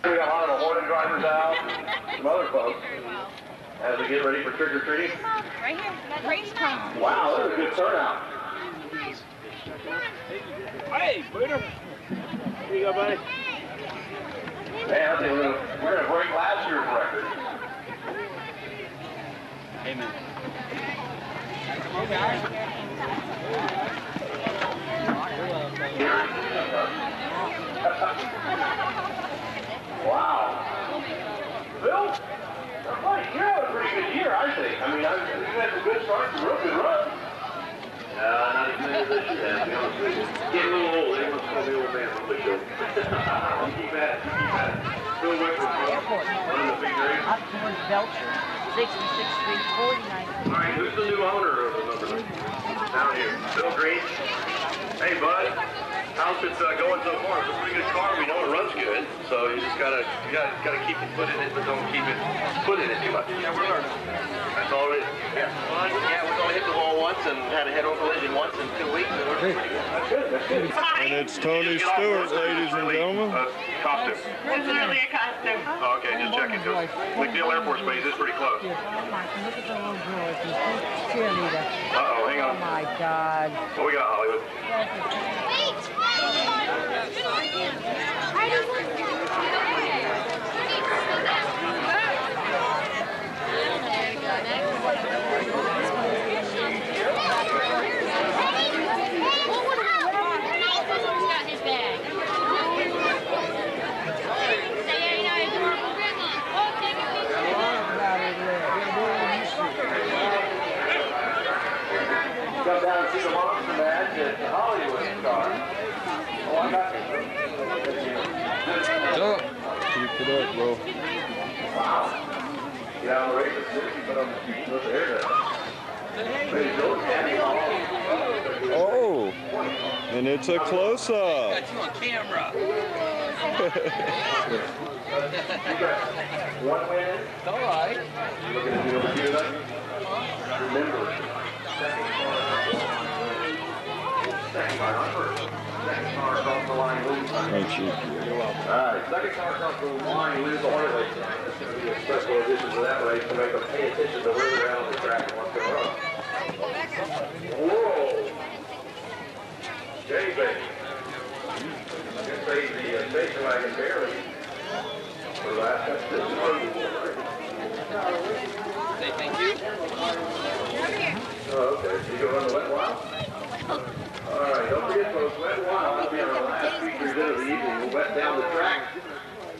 We got a lot of the Hornet drivers out, some other folks, as we get ready for trick-or-treating. Right here, that race car. Wow, that was a good turnout. Hey, Peter. Here you go, buddy. Man, I think we're gonna break last year's record. Amen. Wow. Bill, you had a pretty good year, I think. I mean, you had some good starts, some real good runs. Not as many as this year, to be honest with you. Getting a little old, they must call me old man from the show. Keep at it, keep at it. Bill Wickford, running the big race. Up towards Belcher, 66th Street, 49th. All right, who's the new owner of the number? Down here, Bill Green. Hey, bud. How's it going so far? It's a pretty good car. We know it runs good, so you just gotta keep your foot in it, but don't keep it putting it too much. Yeah, we're learning. That's all it is. Yeah. Yeah, we've only hit the wall once and had a head-on collision once in 2 weeks, and we're pretty good. That's good. That's good. And it's Tony Stewart, ladies and gentlemen. Costume. It's really a costume. Oh, okay, just checking. McNeil Air Force Base is pretty close. Look at the little girl. She's cheerleader. Uh-oh, hang on. Oh, my God. What we got, Hollywood? Come down and see the monster match at the Hollywood car. Oh, I got you. Keep it up, bro. Wow. Get out of the race as soon as you put on the hair down. Oh, and it's a close-up. Got you on camera. One win. It's all right. Looking at the over here tonight. Remember, second car across the line lose. Thank you. Alright, second car across the line lose the Hornet race. That's going to be a special addition to that race to make them pay attention to where they're out on the track and what's going on. Whoa! Jay baby. I can say the station wagon barely for last time. Say thank you. Oh, okay. So you go run the wet wild? All right, don't forget folks, wet wild will be our last feature event of the evening. We'll wet down the track,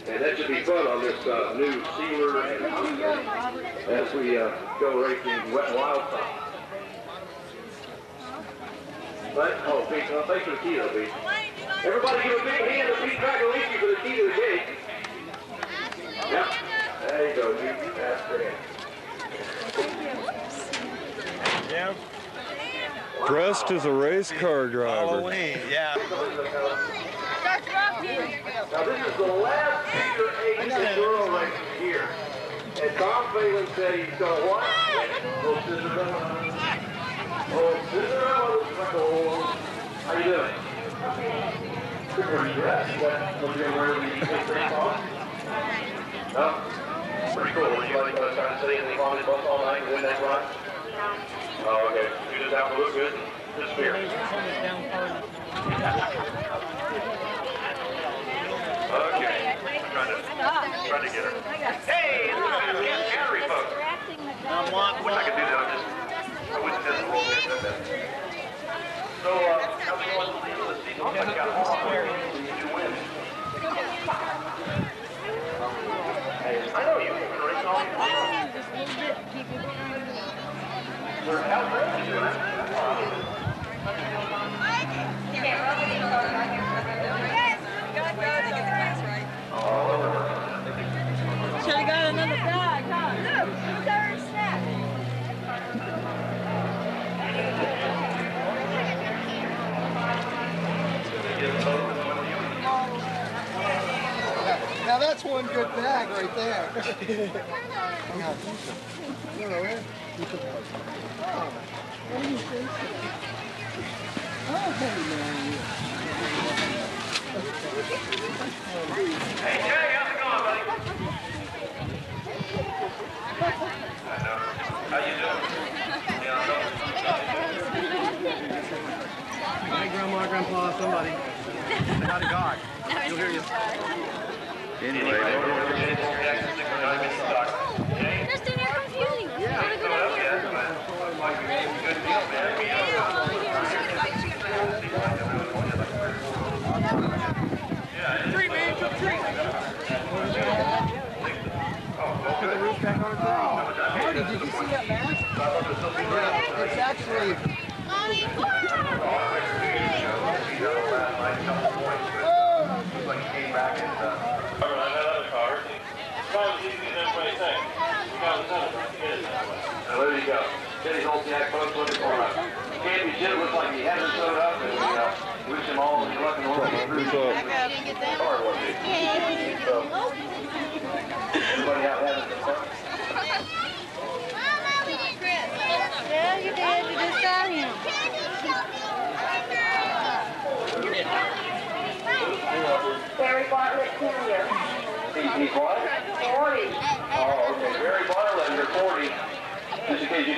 and that should be fun on this new sealer and as we go racing wet wild style. But, oh, Pete, thanks for the key, though, Pete. Everybody give a big hand to Pete Dragolisi for the key to the gate. Yep. There you go, Pete. That's great. Yeah. Dressed as a race car driver. Halloween, yeah. Now this is the last Figure 8 enduro race here. And Tom Phelan said he's going to what? Oh, Cinderella. Oh, Cinderella. How you doing? Good morning, dress. What you're going to wear when you take the off? No? Pretty cool. Were you like trying to sit in the quality bus all night and win that run? Oh, okay. You just have to look good and disappear. Okay. Trying to get her. Hey, look at this gallery, folks. I wish I could do that. I wish this was a little bit. So, how many ones will be able to see? Looks like you got all of them. You win. I know you've been racing all your time. How's Randy doing? Should have got another bag, huh? Look, who's already snapped? Now that's one good bag right there. Hey, Jay, how's it going? How you doing? Hi, Grandma, Grandpa, somebody. Say hi to God. He'll hear you. Anyway, Justin, you're confusing us. yeah, Gotta go down here. good deal, man. Tree, man, took a tree. Put the roof back on the ground. Marty, did you see that mask? Yeah, it's actually... There you go. Teddy's old Jack folks looking for a championship. Looks like he hasn't showed up, and wish him all the luck in the world. Who's up? Hard one, dude. So, everybody out having some fun? Yeah, you did. You just got him. Barry Bartlett Jr. He's what? 40. Oh, okay. Barry Bartlett, you're 40. Just in case you...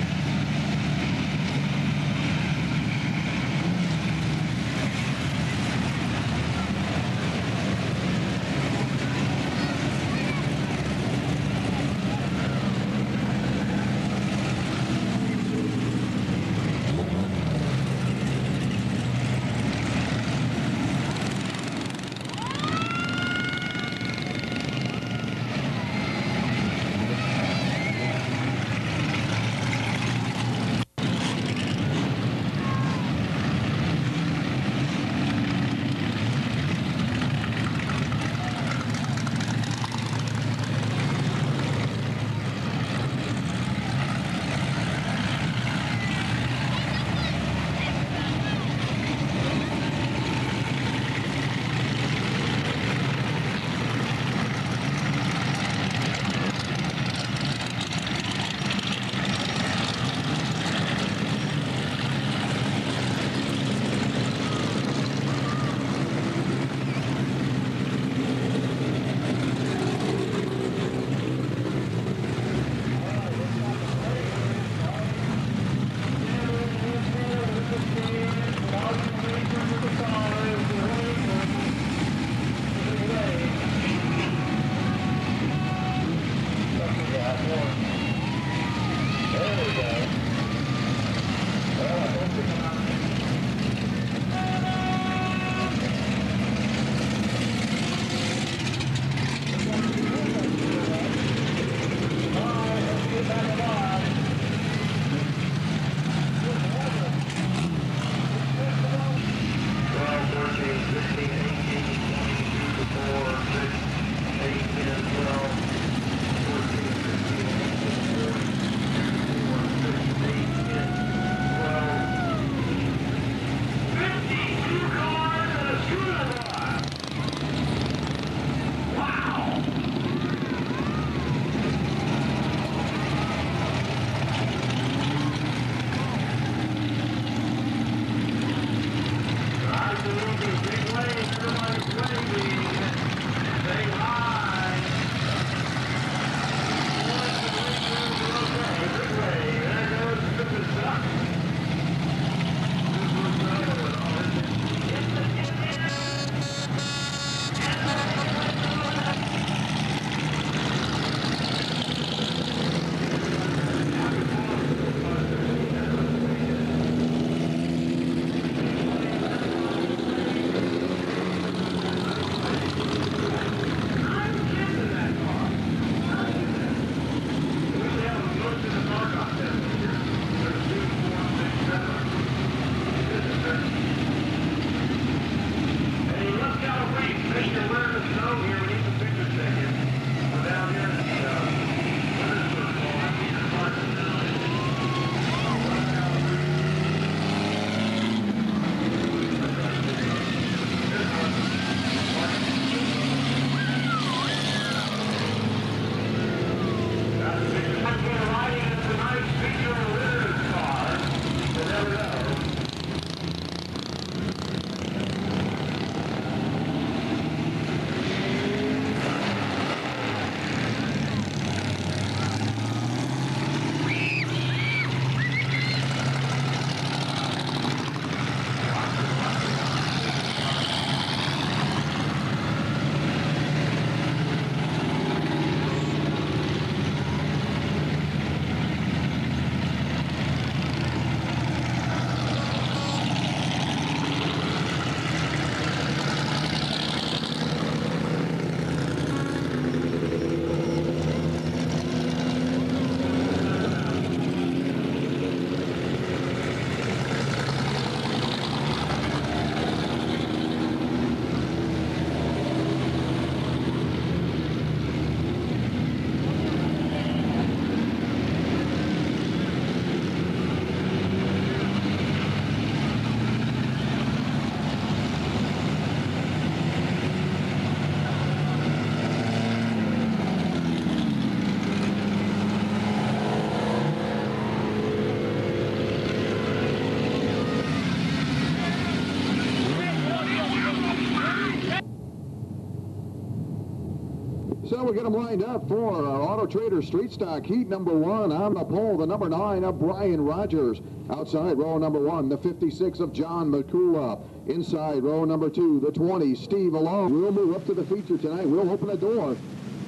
So we get them lined up for our Auto Trader Street Stock Heat number 1 on the pole, the number 9 of Brian Rogers. Outside row number 1, the 56 of John McCullough. Inside row number 2, the 20, Steve Alone. We'll move up to the feature tonight. We'll open the door,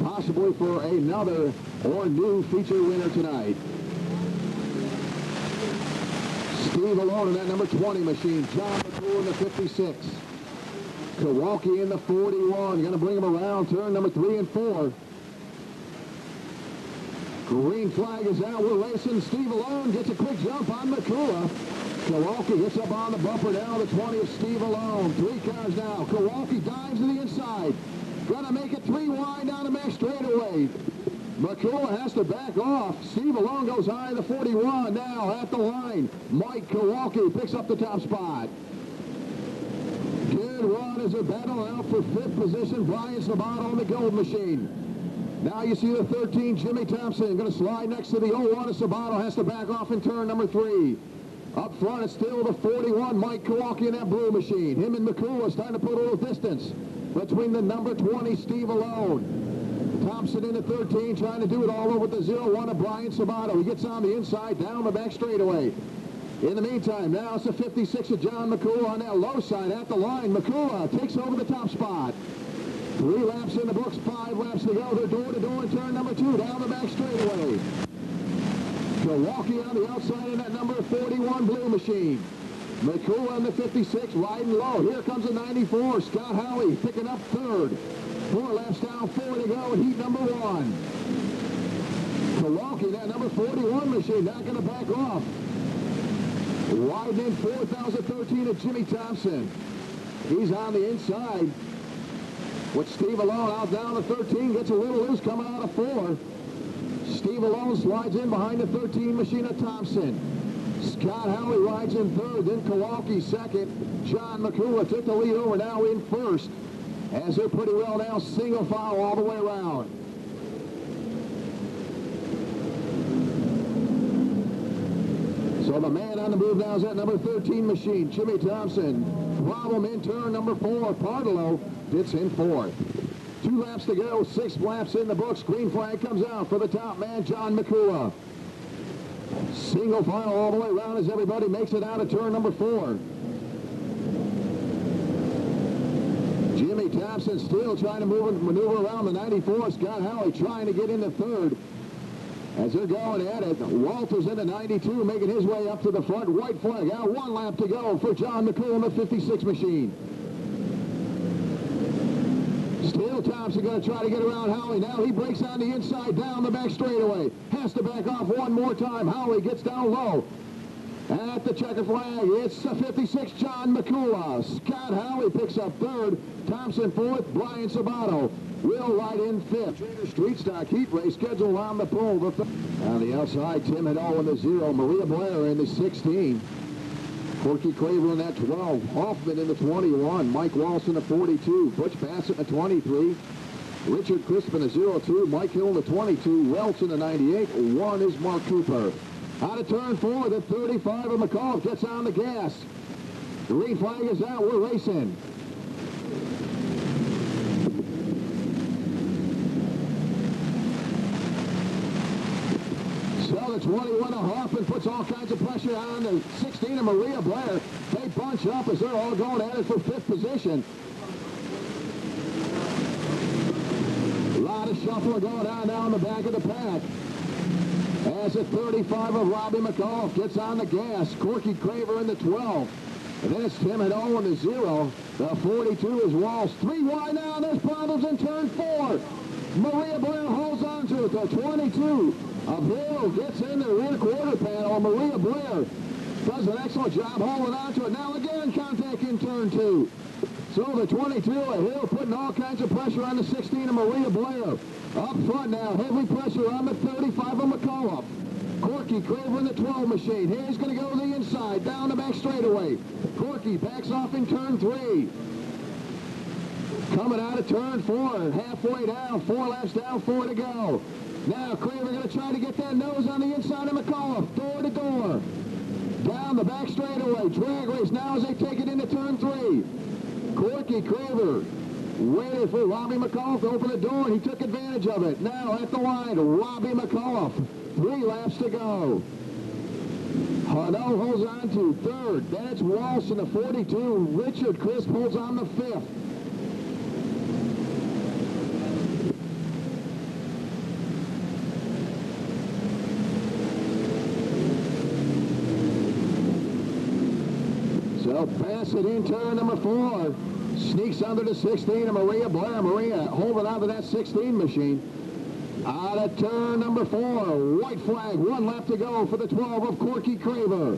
possibly for another or new feature winner tonight. Steve Alone in that number 20 machine. John McCullough in the 56. Kowalski in the 41. Going to bring him around turn number 3 and 4. Green flag is out. We're racing. Steve Alone gets a quick jump on McCullough. Kowalski gets up on the bumper now. The 20 of Steve Alone. 3 cars now. Kowalski dives to the inside. Going to make it 3 wide down the back straightaway. McCullough has to back off. Steve Alone goes high in the 41 now at the line. Mike Kowalski picks up the top spot. Good run as a battle out for 5th position. Brian Sabato on the gold machine. Now you see the 13, Jimmy Thompson, going to slide next to the 01 of Sabato, has to back off in turn number 3. Up front, it's still the 41, Mike Kowalski in that blue machine. Him and McCullough is trying to put a little distance between the number 20, Steve Alone. Thompson in the 13, trying to do it all over the 01 of Brian Sabato. He gets on the inside, down the back straightaway. In the meantime, now it's the 56 of John McCullough on that low side at the line. McCullough takes over the top spot. 3 laps in the books, 5 laps to go. They're door-to-door in turn number 2, down the back straightaway. Kowalski on the outside in that number 41 blue machine. McCullough in the 56, riding low. Here comes the 94, Scott Howley picking up 3rd. 4 laps down, 4 to go in heat number 1. Kowalski, that number 41 machine, not going to back off. Widening 4,013 of Jimmy Thompson. He's on the inside. With Steve Alone out down to 13, gets a little loose coming out of 4. Steve Alone slides in behind the 13 machine of Thompson. Scott Howley rides in 3rd, then Kowalski 2nd. John McCullough took the lead over now in 1st. As they're pretty well now, single file all the way around. So the man on the move now is that number 13 machine, Jimmy Thompson. Problem in turn number 4, Pardelow gets in 4th. 2 laps to go, 6 laps in the books. Green flag comes out for the top man, John McCullough. Single file all the way around as everybody makes it out of turn number 4. Jimmy Thompson still trying to maneuver around the 94. Scott Howley trying to get into 3rd. As they're going at it, Walters in the 92, making his way up to the front. White flag out, 1 lap to go for John McCullough in the 56 machine. Still Thompson going to try to get around Howley. Now he breaks on the inside, down the back straightaway. Has to back off one more time. Howley gets down low. At the checker flag, it's the 56, John McCullough. Scott Howley picks up 3rd. Thompson 4th. Brian Sabato will ride in 5th. Trader Street Stock Heat Race scheduled on the pole. On the outside, Tim Hidell in the 0. Maria Blair in the 16. Corky Craver in that 12. Hoffman in the 21. Mike Walsh in the 42. Butch Bassett in the 23. Richard Crisp in the 02. Mike Hill in the 22. Welch in the 98. 1 is Mark Cooper. Out of turn 4, the 35 of McCall gets on the gas. The green flag is out. We're racing. So the 21 of Hoffman puts all kinds of pressure on the 16 of Maria Blair. They bunch up as they're all going at it for 5th position. A lot of shuffling going on now in the back of the pack. As the 35 of Robbie McAuliffe gets on the gas. Corky Craver in the 12. And then it's Tim Hidell in the 0. The 42 is Walsh. 3 wide now. There's problems in turn 4. Maria Blair holds on to it. The 22 of Hill gets in the rear quarter panel. Maria Blair does an excellent job holding on to it. Now again, contact in turn 2. So the 22 of Hill putting all kinds of pressure on the 16 of Maria Blair. Up front now, heavy pressure on the 35 of McCullough. Corky Craver in the 12 machine. Here he's going to go to the inside, down the back straightaway. Corky backs off in turn 3. Coming out of turn 4, halfway down, 4 laps down, 4 to go. Now Craver going to try to get that nose on the inside of McCullough, door to door. Down the back straightaway, drag race now as they take it into turn 3. Corky Craver Waited for Robbie McAuliffe to open the door. He took advantage of it. Now at the line, Robbie McAuliffe. 3 laps to go. Hano holds on to third. Then it's Walsh in the 42. Richard Crisp holds on the 5th. So Bassett in turn number 4. Sneaks under the 16 of Maria Blair. Maria holding on to that 16 machine. Out of turn number 4. White flag. 1 lap to go for the 12 of Corky Craver.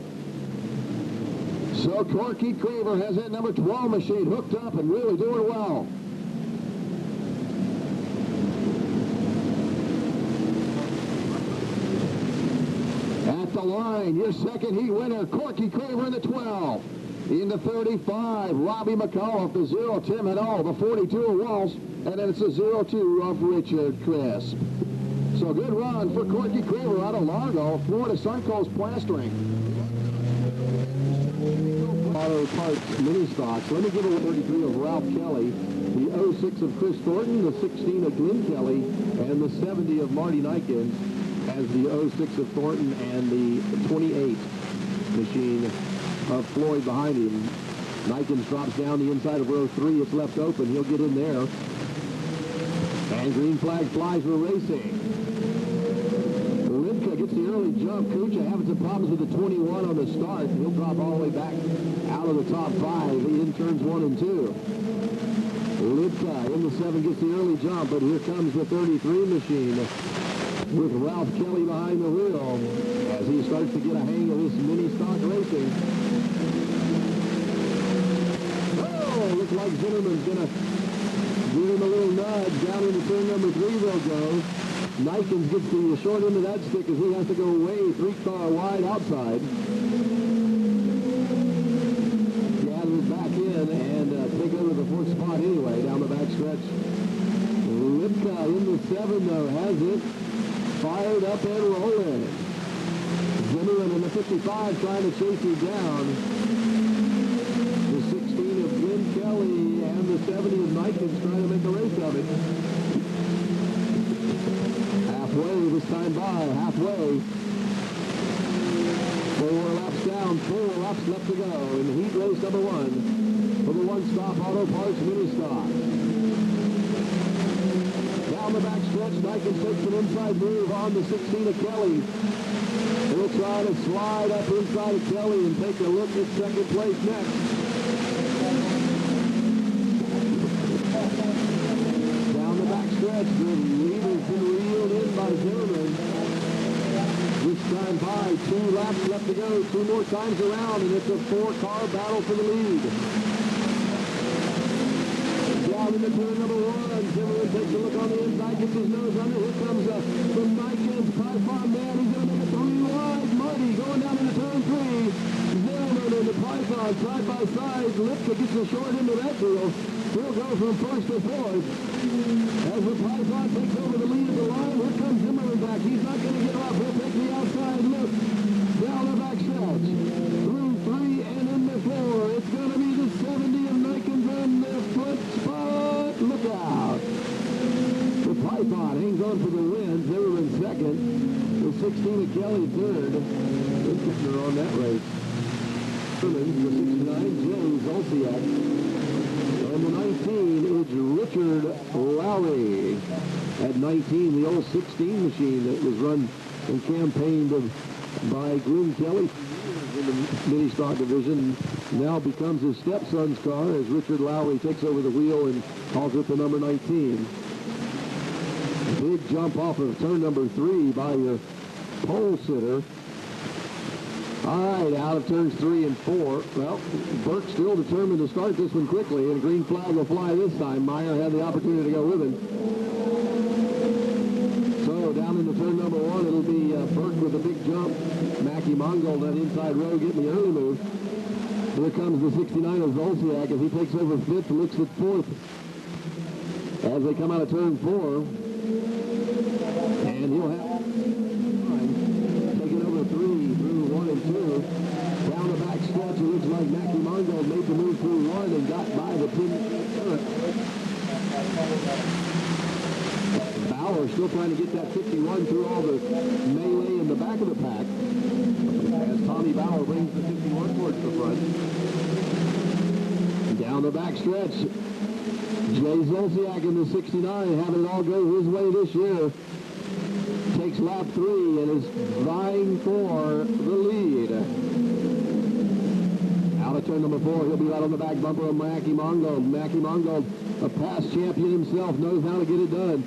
So Corky Craver has that number 12 machine hooked up and really doing well. At the line, your second heat winner, Corky Craver in the 12. In the 35, Robbie McAuliffe, the 0, Tim Hano, the 42 of Walsh, and then it's the 02 of Richard Crisp. So good run for Corky Craver out of Largo, Florida Suncoast Plastering. Auto Parts Mini Stocks. Let me give away 33 of Ralph Kelly, the 06 of Chris Thornton, the 16 of Glenn Kelly, and the 70 of Marty Nikens as the 06 of Thornton and the 28 machine of Floyd behind him. Nikens drops down the inside of row 3. It's left open. He'll get in there. And green flag flies for racing. Lipka gets the early jump. Kucha having some problems with the 21 on the start. He'll drop all the way back out of the top 5 in turns 1 and 2. Lipka in the 7 gets the early jump, but here comes the 33 machine with Ralph Kelly behind the wheel as he starts to get a hang of this mini stock racing. Oh, looks like Zimmerman's going to give him a little nudge. Down into turn number 3 they'll go. Nikens gets the short end of that stick as he has to go way 3-car wide outside. Gathers back in and take over the 4th spot anyway down the back stretch. Lipka in the 7 though has it. Fired up and rolling. Zimmerman in the 55 trying to chase him down. The 16 of Glenn Kelly and the 70 of Nikens trying to make a race of it. Halfway this time by. Halfway. 4 laps down. 4 laps left to go in the heat race number 1 for the one-stop Auto Parts Mini Stock. Down the back stretch, Nikens takes an inside move on the 16 of Kelly. He'll try to slide up inside of Kelly and take a look at second place next. Down the back stretch, the leader's been reeled in by Zimmerman. This time by, 2 laps left to go, 2 more times around, and it's a 4-car battle for the lead. Down into turn number 1, Zimmerman takes a look on the inside, gets his nose under. Here comes the Nikens Python man. He's going to make it 3 wide. Marty going down into turn 3. Zimmerman and the Python side by side. Lipka gets the short end of that deal. He'll go from 1st to 4th. As the Python takes over the lead of the line, here comes Zimmerman back. He's not going to get off. He'll take the outside look down the back stretch. Through 3 and into 4. It's going to be the 70 of Nikens on the front spot. Look out. The Python hangs on for the win. Zimmerman second. The 16 of Kelly third. Good picture on that race. The 69, Joe Zolciak. And the 19 is Richard Lowry. At 19, the old 16 machine that was run and campaigned by Glenn Kelly in the mini stock division now becomes his stepson's car as Richard Lowry takes over the wheel and calls it the number 19. Big jump off of turn number 3 by your pole sitter. All right, out of turns 3 and 4. Well, Burke still determined to start this one quickly, and a green flag will fly this time. Meyer had the opportunity to go with him. So down into turn number 1, it'll be Burke with a big jump. Mackie Mongold that inside row getting the early move. Here comes the 69 of Zolciak as he takes over 5th, looks at 4th. As they come out of turn 4, and he'll have taking over 3 through 1 and 2. Down the back stretch, it looks like Mackie Mongold made the move through 1 and got by the pin. Bauer still trying to get that 51 through all the melee in the back of the pack. As Tommy Bauer brings the 51 towards the front. Down the back stretch, Jay Zolciak in the 69, having it all go his way this year. Takes lap 3 and is vying for the lead. Out of turn number 4, he'll be right on the back bumper of Mackie Mongold. Mackie Mongold, a past champion himself, knows how to get it done.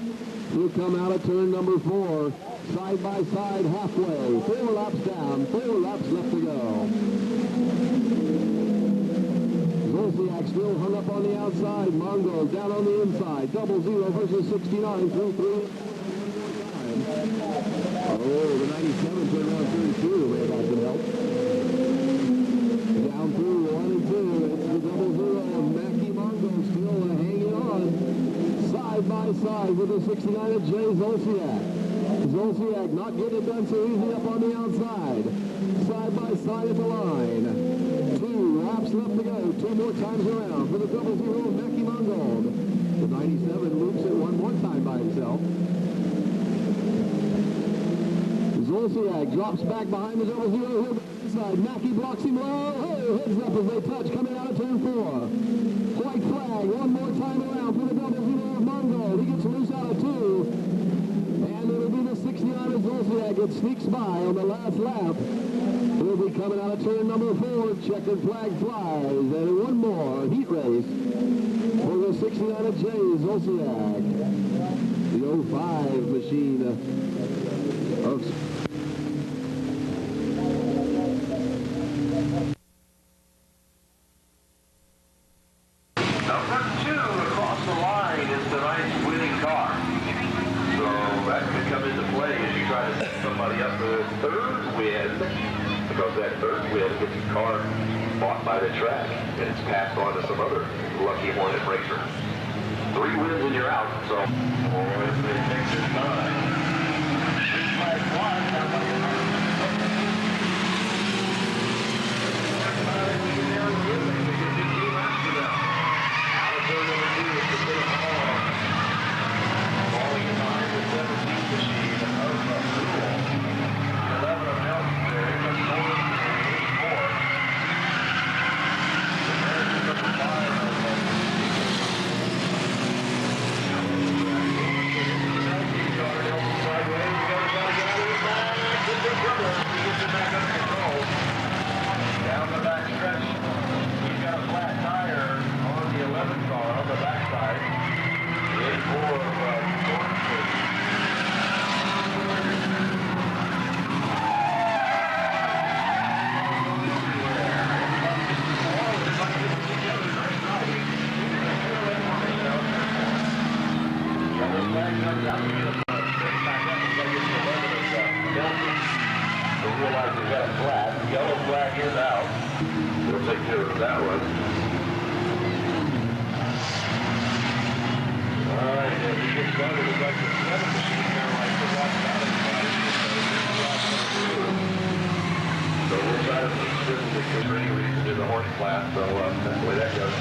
He'll come out of turn number 4, side by side, halfway. 4 laps down, 4 laps left to go. Zolciak still hung up on the outside. Mongold down on the inside. 00 versus 69 through 3. Oh, the 97 turned around 32. May have had some help. Down through 1 and 2. It's the 00 of Mackie Mongold still hanging on. Side by side with the 69 of Jay Zolciak. Zolciak not getting it done so easy up on the outside. Side by side at the line. 2 laps left to go. 2 more times around for the 00 of Mackie Mongold. The 97 loops it one more time by himself. Zolciak drops back behind the 00 side. Mackie blocks him low. Oh, heads up as they touch coming out of turn 4. White flag one more time around for the 00 of Mongold. He gets loose out of 2. And it'll be the 69 of Zolciak that sneaks by on the last lap. He'll be coming out of turn number 4. Checkered flag flies. And one more heat race for the 69 of Jay Zolciak. The 05 machine of Number 2 across the line is tonight's winning car. So that could come into play as you try to set somebody up for the 3rd win. Because that 3rd win gets the car bought by the track and it's passed on to some other lucky Hornet racer. 3 wins and you're out. So, boy, if they take their time. Flag one, down the back stretch. He's got a flat tire on the 11 car on the backside. The 84 of realize we got a flag. Yellow flag is out. We'll take care of that one. All right, as we get started, we'd like to set a machine here like the watch out of so we'll try to fix this for any reason in the horse class, so that's the way that goes.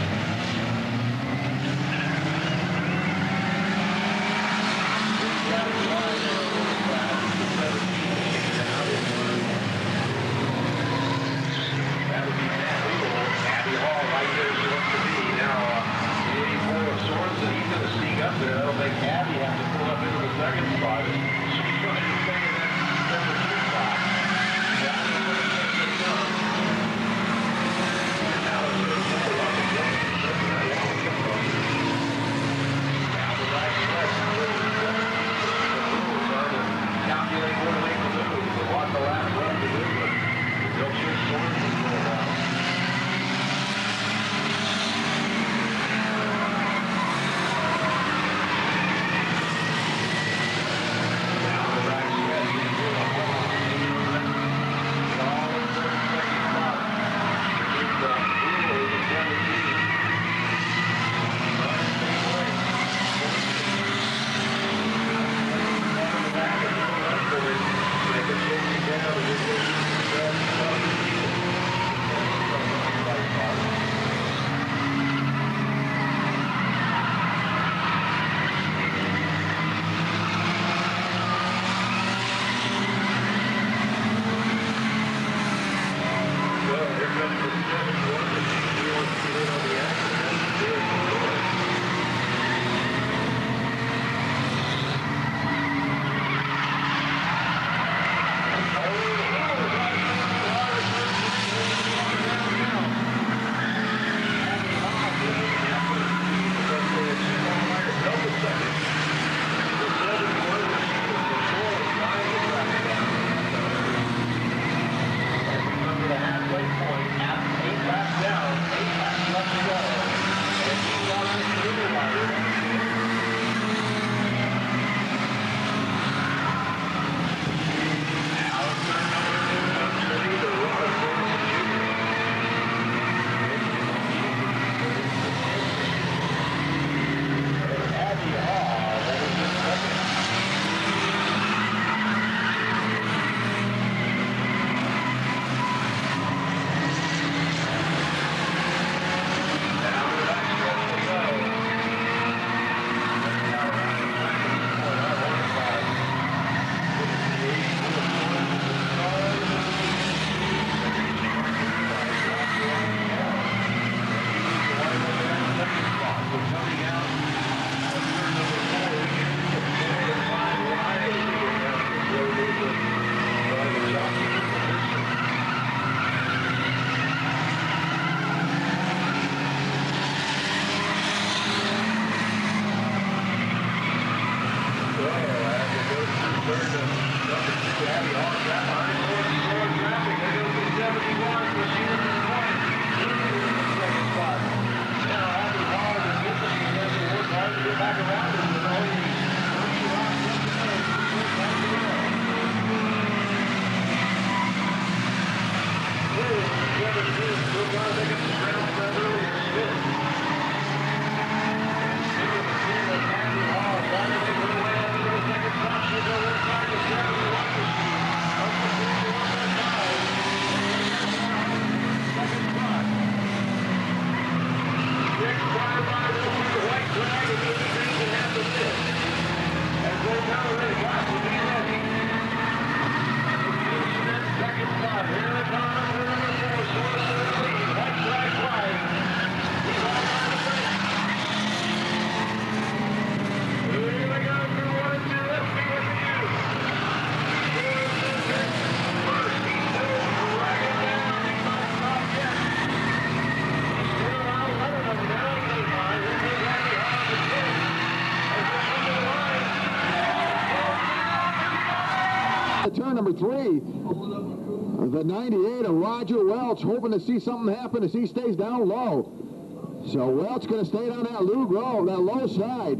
That'll make Abby have to pull up into the 2nd spot. She's trying to stay in that number 2 spot. Now it's going to pull up again. Now the right stretch. Trying to calculate what to make the move. So watch the last run to do it. They'll choose someone to go around. Turn number 3, the 98 of Roger Welch, hoping to see something happen as he stays down low. So Welch going to stay down that low side.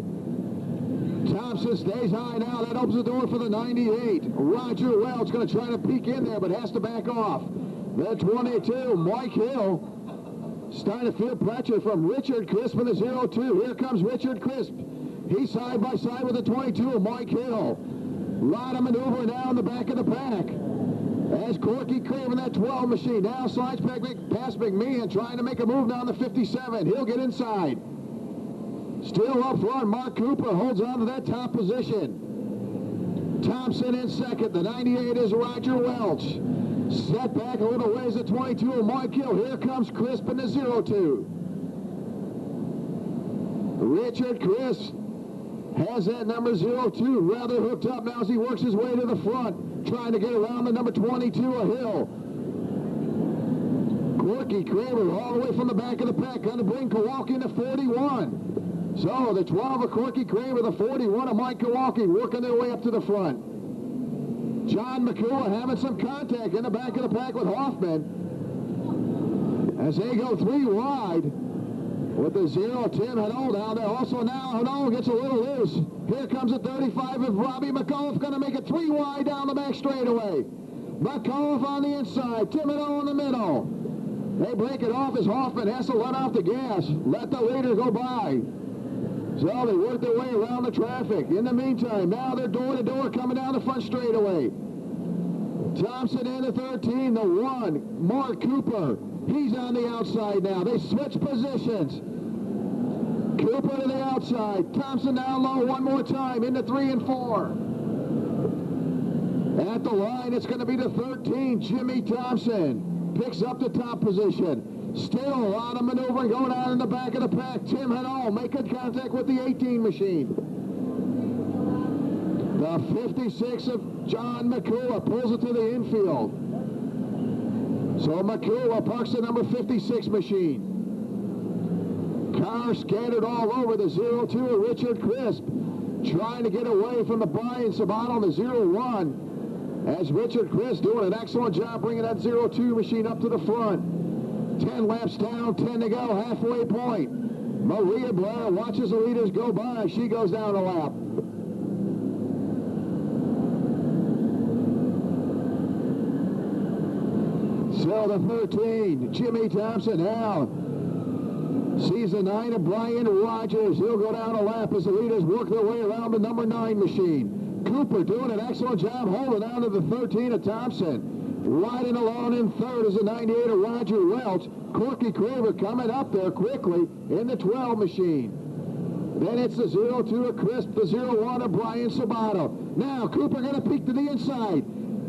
Thompson stays high now. That opens the door for the 98. Roger Welch going to try to peek in there, but has to back off. The 22, Mike Hill, starting to feel pressure from Richard Crisp in the 02. Here comes Richard Crisp. He's side by side with the 22 of Mike Hill. Lot of maneuver now in the back of the pack. As Corky Craven, that 12 machine, now slides past McMahon, trying to make a move down the 57. He'll get inside. Still up front, Mark Cooper holds on to that top position. Thompson in second. The 98 is Roger Welch. Set back a little ways, the 22 of Mike Hill. Here comes Crisp in the 02. Richard Crisp has that number 02 rather hooked up now as he works his way to the front, trying to get around the number 22 of Hill. Corky Kramer all the way from the back of the pack, going to bring Kowalski into 41. So the 12 of Corky Kramer, the 41 of Mike Kowalski working their way up to the front. John McCullough having some contact in the back of the pack with Hoffman as they go 3 wide. With the 0, Tim Hano down there. Also now Hano gets a little loose. Here comes the 35 of Robbie McAuliffe, going to make it 3 wide down the back straightaway. McAuliffe on the inside, Tim Hano in the middle. They break it off as Hoffman has to let off the gas. Let the leader go by. So they work their way around the traffic. In the meantime, now they're door to door coming down the front straightaway. Thompson in the 13, the 1, Mark Cooper. He's on the outside now. They switch positions. Cooper to the outside. Thompson down low one more time into 3 and 4. At the line, it's going to be the 13, Jimmy Thompson. Picks up the top position. Still a lot of maneuvering going on in the back of the pack. Tim Hano making contact with the 18 machine. The 56 of John McCullough pulls it to the infield. So McCullough parks the number 56 machine. Cars scattered all over the 02 of Richard Crisp, trying to get away from the Brian Sabato on the 01. As Richard Crisp doing an excellent job bringing that 02 machine up to the front. 10 laps down, 10 to go, halfway point. Maria Blair watches the leaders go by. She goes down a lap. So the 13, Jimmy Thompson now sees the 9 of Brian Rogers. He'll go down a lap as the leaders work their way around the number 9 machine. Cooper doing an excellent job holding on to the 13 of Thompson. Riding along in third is the 98 of Roger Welch. Corky Craver coming up there quickly in the 12 machine. Then it's the 02 of Crisp, the 01 of Brian Sabato. Now Cooper going to peek to the inside.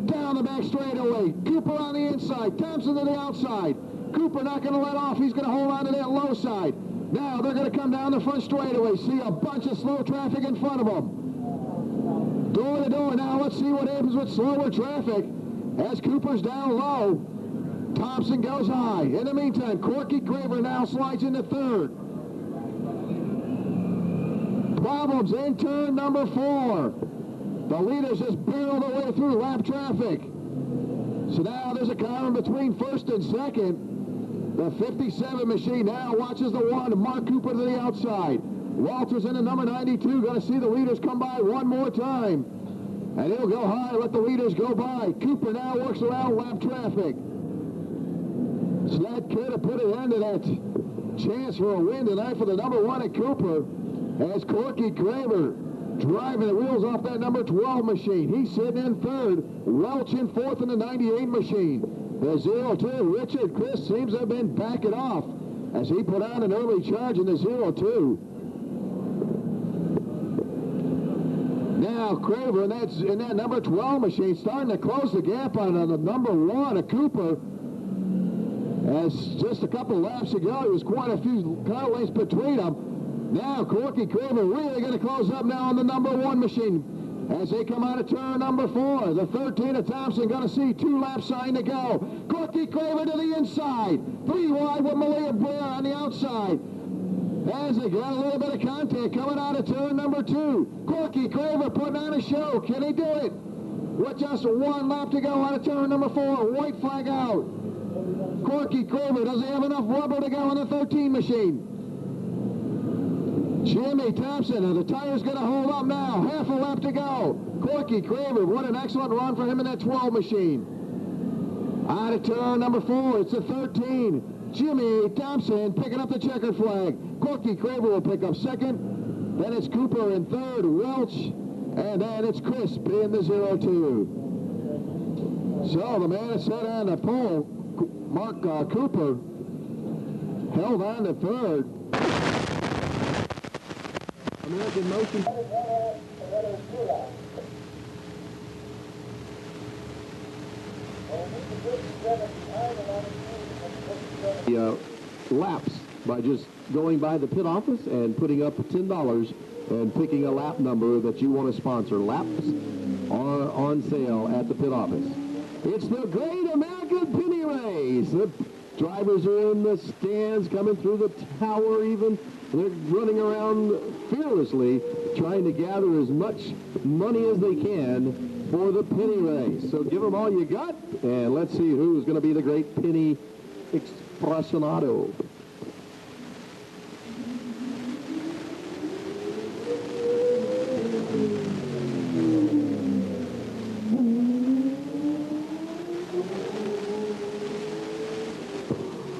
Down the back straightaway. Cooper on the inside. Thompson to the outside. Cooper not going to let off. He's going to hold on to that low side. Now they're going to come down the front straightaway. See a bunch of slow traffic in front of them. Door to door. Now let's see what happens with slower traffic. As Cooper's down low, Thompson goes high. In the meantime, Corky Craver now slides into third. Problems in turn number 4. The leaders just barreled their way through lap traffic. So now there's a car in between first and second. The 57 machine now watches the one. Mark Cooper to the outside. Walters in the number 92. Going to see the leaders come by one more time. And he'll go high, let the leaders go by. Cooper now works around lap traffic. So that could have put an end to that chance for a win tonight for the number 1 at Cooper. As Corky Kramer driving the wheels off that number 12 machine. He's sitting in third. Welch in fourth in the 98 machine. The 02, Richard Chris, seems to have been backing off as he put on an early charge in the 02. Now Craver in that number 12 machine starting to close the gap on the number 1 at Cooper. As just a couple laps ago, there was quite a few car lengths between them. Now Corky Craver really going to close up now on the number 1 machine. As they come out of turn number 4, the 13 of Thompson going to see 2 lap sign to go. Corky Craver to the inside. 3 wide with Malia Blair on the outside. As they got a little bit of contact coming out of turn number 2. Corky Craver putting on a show. Can he do it? With just 1 lap to go out of turn number 4. White flag out. Corky Craver, does he have enough rubber to go on the 13 machine? Jimmy Thompson, the tire's going to hold up now. Half a lap to go. Corky Craver, what an excellent run for him in that 12 machine. Out of turn number 4, it's the 13. Jimmy Thompson picking up the checkered flag. Corky Craver will pick up second. Then it's Cooper in third, Welch, and then it's Crisp in the 02. So the man is set on the pole. Mark Cooper held on to third. American Motion. Laps by just going by the pit office and putting up $10 and picking a lap number that you want to sponsor. Laps are on sale at the pit office. It's the Great American Penny Race. The drivers are in the stands, coming through the tower even. They're running around fearlessly, trying to gather as much money as they can for the penny race. So give them all you got, and let's see who's going to be the great penny expressionado.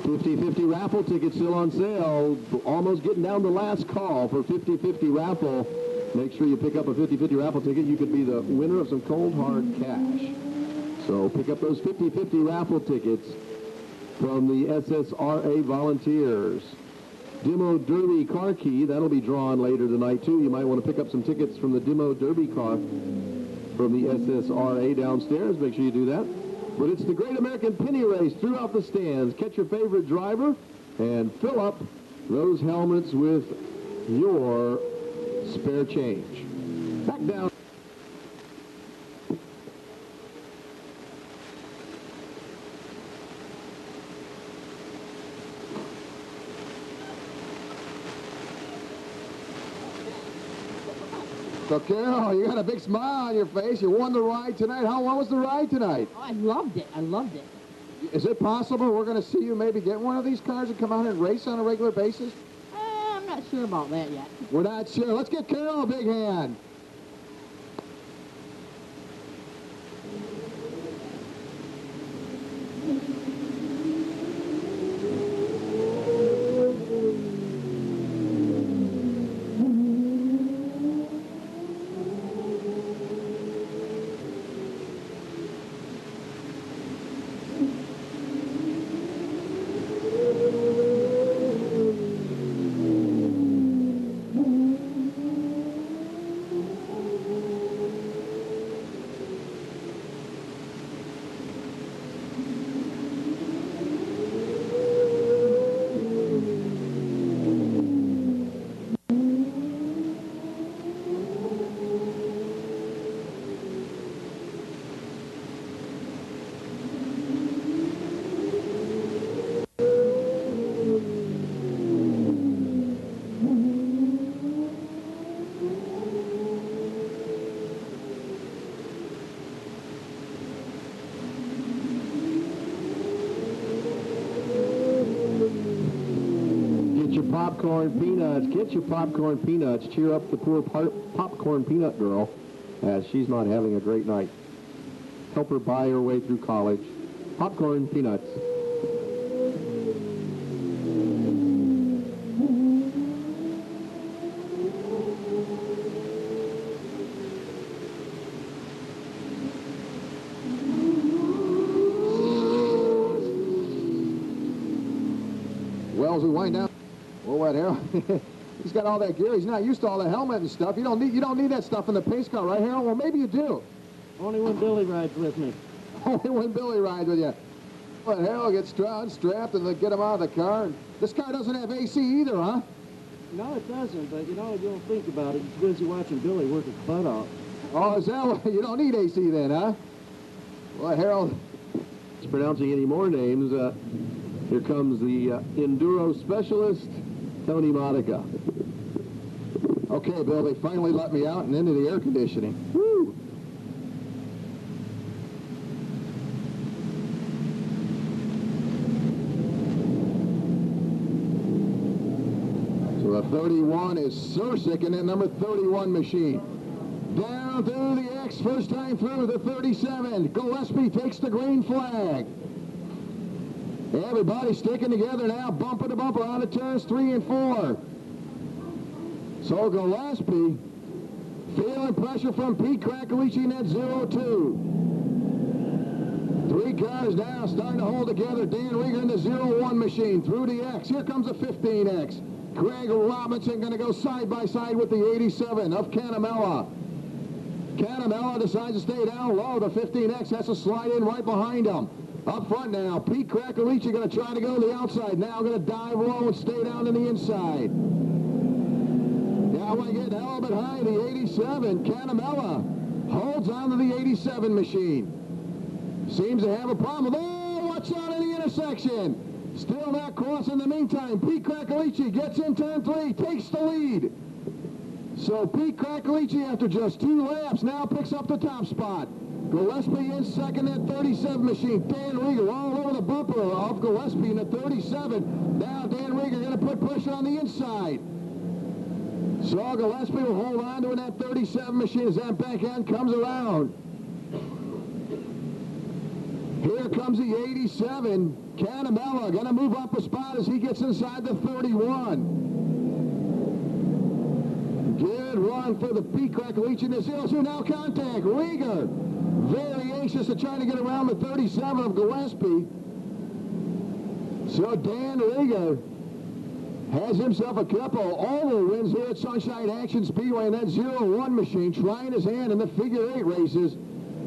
$50-50 raffle tickets still on sale. Almost getting down the last call for 50-50 raffle. Make sure you pick up a 50-50 raffle ticket. You could be the winner of some cold hard cash. So pick up those 50-50 raffle tickets from the SSRA volunteers. Demo Derby car key, that'll be drawn later tonight too. You might want to pick up some tickets from the Demo Derby car from the SSRA downstairs. Make sure you do that. But it's the Great American Penny Race throughout the stands. Catch your favorite driver and fill up those helmets with your spare change. Back down. So, Carol, you got a big smile on your face. You won the ride tonight. How long was the ride tonight? Oh, I loved it. I loved it. Is it possible we're going to see you maybe get one of these cars and come out and race on a regular basis? I'm not sure about that yet. We're not sure. Let's get Carol a big hand. popcorn peanuts. Get your popcorn peanuts. Cheer up the poor popcorn peanut girl as she's not having a great night. Help her buy her way through college. Popcorn peanuts. Well, as we wind down, well, what, Harold? He's got all that gear. He's not used to all the helmet and stuff. You don't need that stuff in the pace car, right, Harold? Well, maybe you do. Only when Billy rides with me. Only when Billy rides with you. But Harold gets strapped and they get him out of the car. This car doesn't have AC either, huh? No, it doesn't, but you know, you don't think about it. You're busy watching Billy work his butt off. Oh, is that what? You don't need AC then, huh? Well, Harold is pronouncing any more names. Here comes the Enduro specialist, Tony Monica. Okay, Bill, they finally let me out and into the air conditioning. Woo! So the 31 is Sursick in that number 31 machine. Down through the X, first time through the 37. Gillespie takes the green flag. Everybody sticking together now, bumper to bumper on the turns 3 and 4. So Gillespie feeling pressure from Pete Krakowicz in that 0-2. 3 cars now starting to hold together. Dan Rieger in the 0-1 machine through the X. Here comes the 15X. Craig Robinson going to go side by side with the 87 of Canamella. Canamella decides to stay down low. The 15X has to slide in right behind him. Up front now, Pete Krakowicz going to try to go to the outside. Now going to dive low and stay down to the inside. Now we get hell behind the 87. Canamella holds on to the 87 machine. Seems to have a problem. Oh, watch out in the intersection. Still not crossing in the meantime. Pete Krakowicz gets in turn 3, takes the lead. So Pete Krakowicz, after just 2 laps, now picks up the top spot. Gillespie in second at 37 machine. Dan Rieger all over the bumper of Gillespie in the 37. Now Dan Rieger going to put pressure on the inside. So Gillespie will hold on to in that 37 machine as that back end comes around. Here comes the 87. Canamella going to move up a spot as he gets inside the 31. Good run for the Pete Krakowicz in the 0-2. Now contact. Rieger very anxious to try to get around the 37 of Gillespie. So Dan Rieger has himself a couple oval wins here at Sunshine Action Speedway in that 0-1 machine, trying his hand in the figure 8 races.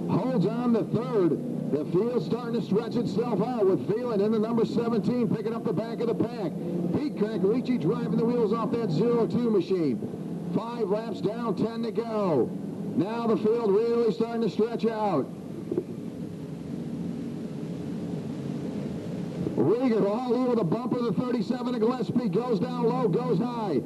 Holds on the 3rd. The field's starting to stretch itself out with Phelan in the number 17 picking up the back of the pack. Pete Krakowicz driving the wheels off that 0-2 machine. 5 laps down, 10 to go. Now the field really starting to stretch out. Rieger all over the bumper of the 37 of Gillespie. Goes down low, goes high.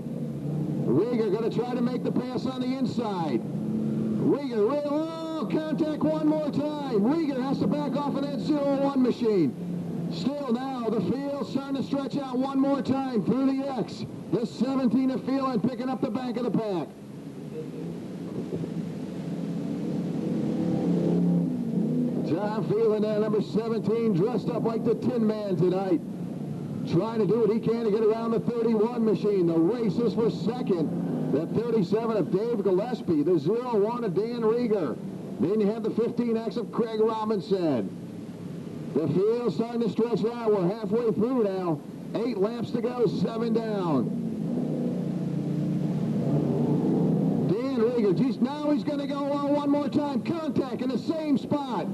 Rieger going to try to make the pass on the inside. Rieger, oh, contact one more time. Rieger has to back off of that 0-1 machine. Still now, the field starting to stretch out one more time through the X. The 17 of Phelan picking up the back of the pack. John Phelan there, number 17, dressed up like the Tin Man tonight. Trying to do what he can to get around the 31 machine. The race is for second. The 37 of Dave Gillespie. The 0-1 of Dan Rieger. Then you have the 15X of Craig Robinson. The field starting to stretch out. We're halfway through now. 8 laps to go, 7 down. Dan Rieger, geez, now he's going to go on one more time. Contact in the same spot.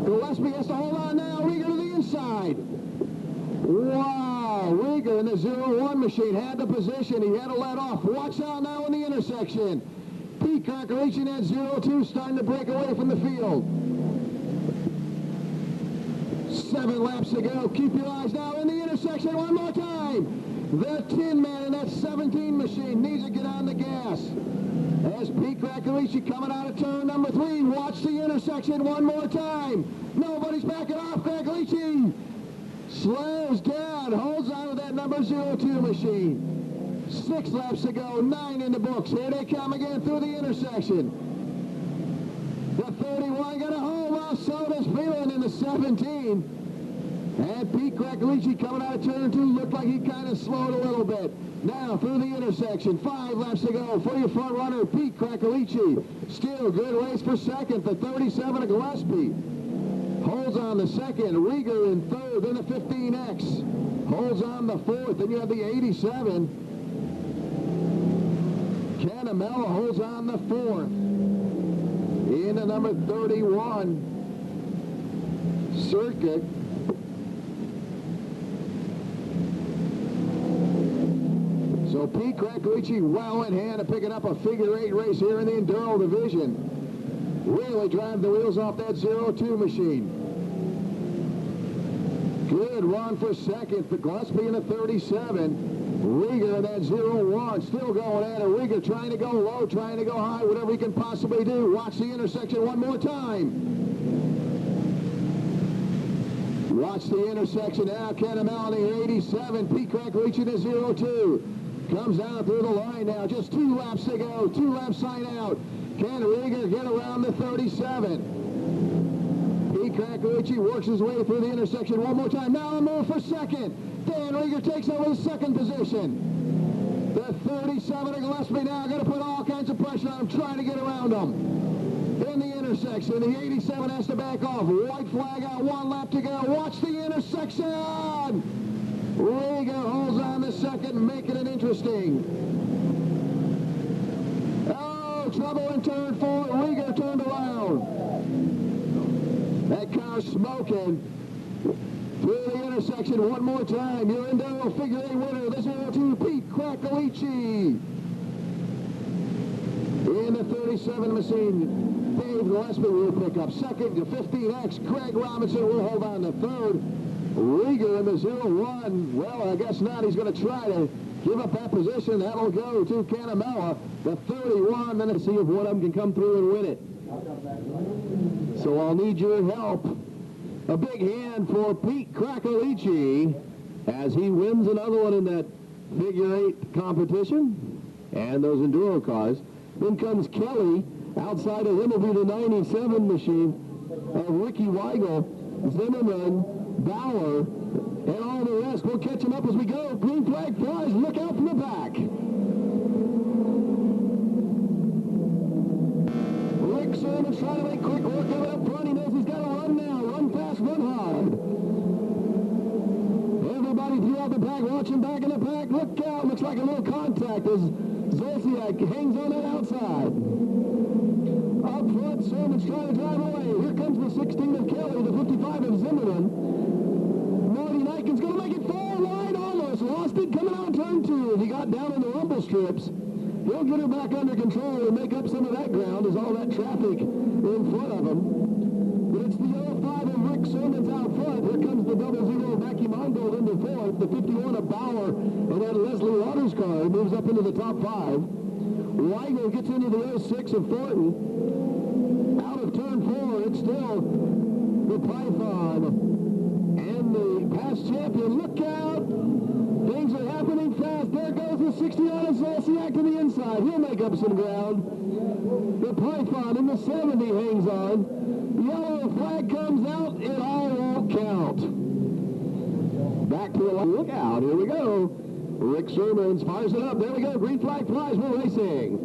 Gillespie has to hold on now. Rieger to the inside. Wow, Rieger in the 0-1 machine had the position. He had to let off. Watch out now in the intersection. Pete Krakowicz in that 0-2 starting to break away from the field. 7 laps to go. Keep your eyes now in the intersection one more time. The Tin Man in that 17 machine needs to get on the gas. As Pete Krakowicz coming out of turn number 3. Watch the intersection one more time. Nobody's backing off. Krakowicz Slows down, holds on to that number 02 machine. 6 laps to go, 9 in the books. Here they come again through the intersection. The 31 got a home off, so does Phelan in the 17. And Pete Krakalici coming out of turn 2 looked like he kind of slowed a little bit. Now through the intersection, 5 laps to go for your front runner, Pete Krakalici. Still good race for second, the 37 of Gillespie. Holds on the second, Rieger in third, then the 15X. Holds on the fourth, then you have the 87. Canamella holds on the fourth. In the number 31, Circuit. So Pete Krakalici well in hand of picking up a figure 8 race here in the Enduro division. Really drive the wheels off that 02 machine. Good run for second. The Gillespie in the 37. Rieger in that 01. Still going at it. Rieger trying to go low, trying to go high, whatever he can possibly do. Watch the intersection one more time. Watch the intersection now. Canamella in the 87. Pete Krakalici in the 02. Comes down through the line now. Just 2 laps to go. 2 laps sign out. Can Rieger get around the 37? Pete Krakalici works his way through the intersection one more time. Now a move for second. Dan Rieger takes over the second position. The 37 of Gillespie now going to put all kinds of pressure on him, trying to get around him. In the intersection, the 87 has to back off. White flag out, 1 lap to go. Watch the intersection. Rieger holds on the second, making it interesting. Oh, trouble in turn 4. Rieger turned around. That car's smoking. Through the intersection one more time. Your Enduro figure 8 winner, the 02, Pete Krakalici. In the 37 machine, Dave Gillespie will pick up second. The 15X, Craig Robinson will hold on to third. Rieger in the 01. Well, I guess not. He's going to try to give up that position. That'll go to Canamella. The 31. Then let's see if one of them can come through and win it. So I'll need your help. A big hand for Pete Krakalici as he wins another one in that figure 8 competition and those Enduro cars. Then comes Kelly. Outside of him will be the 97 machine of Ricky Weigel, Zimmerman, Bauer, and all the rest. We'll catch them up as we go. Green flag flies. Look out from the back. Rick Sermon's trying to make quick work of it up front. He knows he's got to run now. Run fast, run hard. Everybody throughout the pack watching back in the pack. Look out. Looks like a little contact as Zolciak hangs on that outside. Up front, Sermon's trying to drive away. Here comes the 16 of Kelly, the 55 of Zimmerman. Marty Niken's going to make it far wide almost. Lost it coming out turn 2. He got down in the rumble strips. He'll get her back under control and make up some of that ground as all that traffic in front of him. But it's the 05 of Rick Sermon's out front. Here comes the 00 of Mackie Mongold into fourth. The 51 of Bauer and that Leslie Waters car moves up into the top 5. Weigel gets into the 06 of Thornton. Out of turn 4, it's still the Python and the past champion. Look out! Things are happening fast. There goes the 69 of Zolciak to the inside. He'll make up some ground. The Python in the 70 hangs on. Yellow flag comes out. It all won't count. Back to the look out. Here we go. Rick Sermons fires it up. There we go. Green flag flies. We're racing.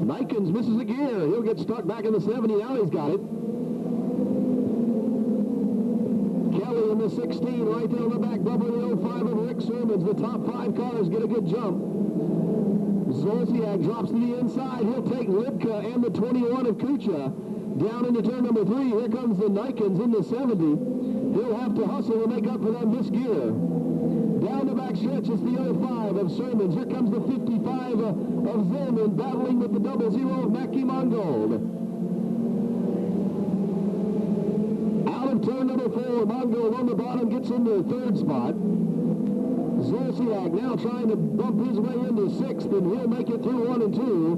Nikens misses a gear. He'll get stuck back in the 70. Now he's got it. Kelly in the 16 right there on the back bumper. The 05 of Rick Sermons. The top 5 cars get a good jump. Zolciak drops to the inside. He'll take Lipka and the 21 of Kucha down into turn number 3. Here comes the Nikens in the 70. He'll have to hustle to make up for that missed gear. Down the back stretch, it's the 05 of Sermons. Here comes the 55 of Zimmerman battling with the 00 of Mackie Mongold. Out of turn number 4, Mongold on the bottom gets into the 3rd spot. Zolciak now trying to bump his way into 6th, and he'll make it through 1 and 2.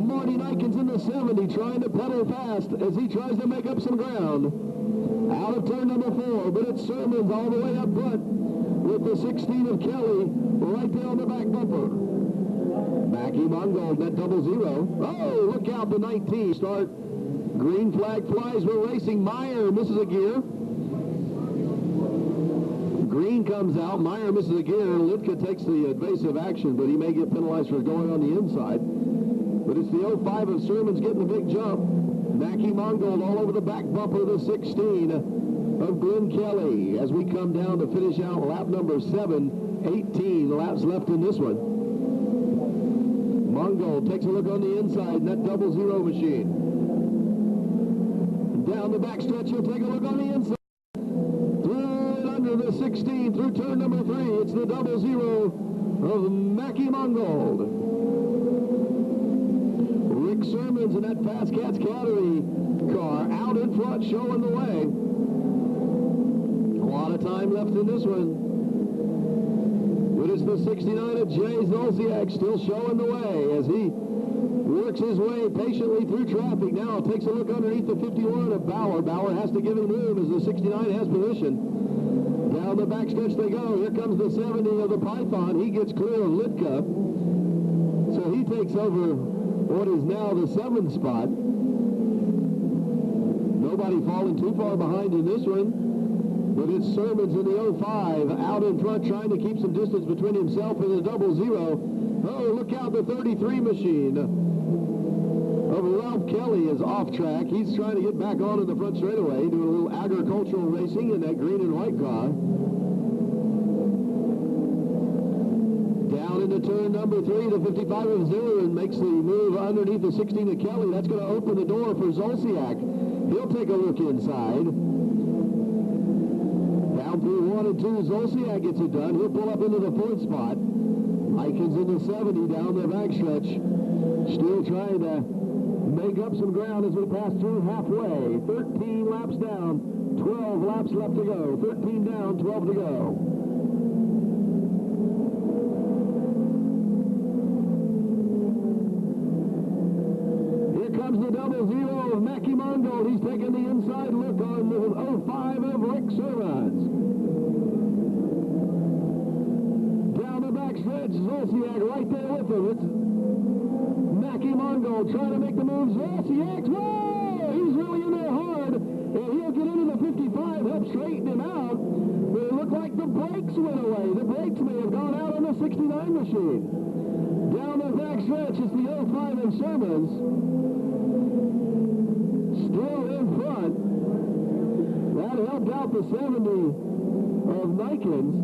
Marty Nikens in the 70 trying to pedal fast as he tries to make up some ground. out of turn number 4, but it's Sermons all the way up front with the 16 of Kelly right there on the back bumper. Mackie Mungold, that 00. Oh, look out, the 19 start. Green flag flies. We're racing. Meyer misses a gear. Green comes out. Meyer misses a gear. Litka takes the evasive action, but he may get penalized for going on the inside. But it's the 05 of Sermons getting the big jump. Mackie Mungold all over the back bumper of the 16 of Glenn Kelly as we come down to finish out lap number 7. 18 laps left in this one. Mungold takes a look on the inside in that 00 machine. Down the back stretch, he'll take a look on the inside. Through and under the 16, through turn number 3. It's the 00 of Mackie Mungold. Rick Sermons in that Fast Cats Cattery car out in front, showing the way. A lot of time left in this one. But it's the 69 of Jay Zolciak still showing the way as he works his way patiently through traffic. Now takes a look underneath the 51 of Bauer. Bauer has to give him room as the 69 has position. Down the backstretch they go. Here comes the 70 of the Python. He gets clear of Litka. So he takes over what is now the 7th spot. Nobody falling too far behind in this one. But it's Sermons in the 05 out in front trying to keep some distance between himself and the 00. Oh, look out, the 33 machine of Ralph Kelly is off track. He's trying to get back on in the front straightaway, doing a little agricultural racing in that green and white car. Down into turn number 3, the 55 of Zimmerman makes the move underneath the 16 of Kelly. That's going to open the door for Zolciak. He'll take a look inside. Down through 1 and 2, Zolciak gets it done. He'll pull up into the 4th spot. Aikens in the 70 down the backstretch. Still trying to make up some ground as we pass through halfway. 13 laps down, 12 laps left to go. 13 down, 12 to go. Here comes the 00 of Mackie Mungold. He's taking the inside look on the 05 of Rick Sermons. Zolciak right there with him. It's Mackie Mungold trying to make the move. Zolciak, whoa! He's really in there hard. And he'll get into the 55, help straighten him out. But it looked like the brakes went away. The brakes may have gone out on the 69 machine. Down the back stretch, it's the 05 of Sermons. Still in front. That helped out the 70 of Nikens.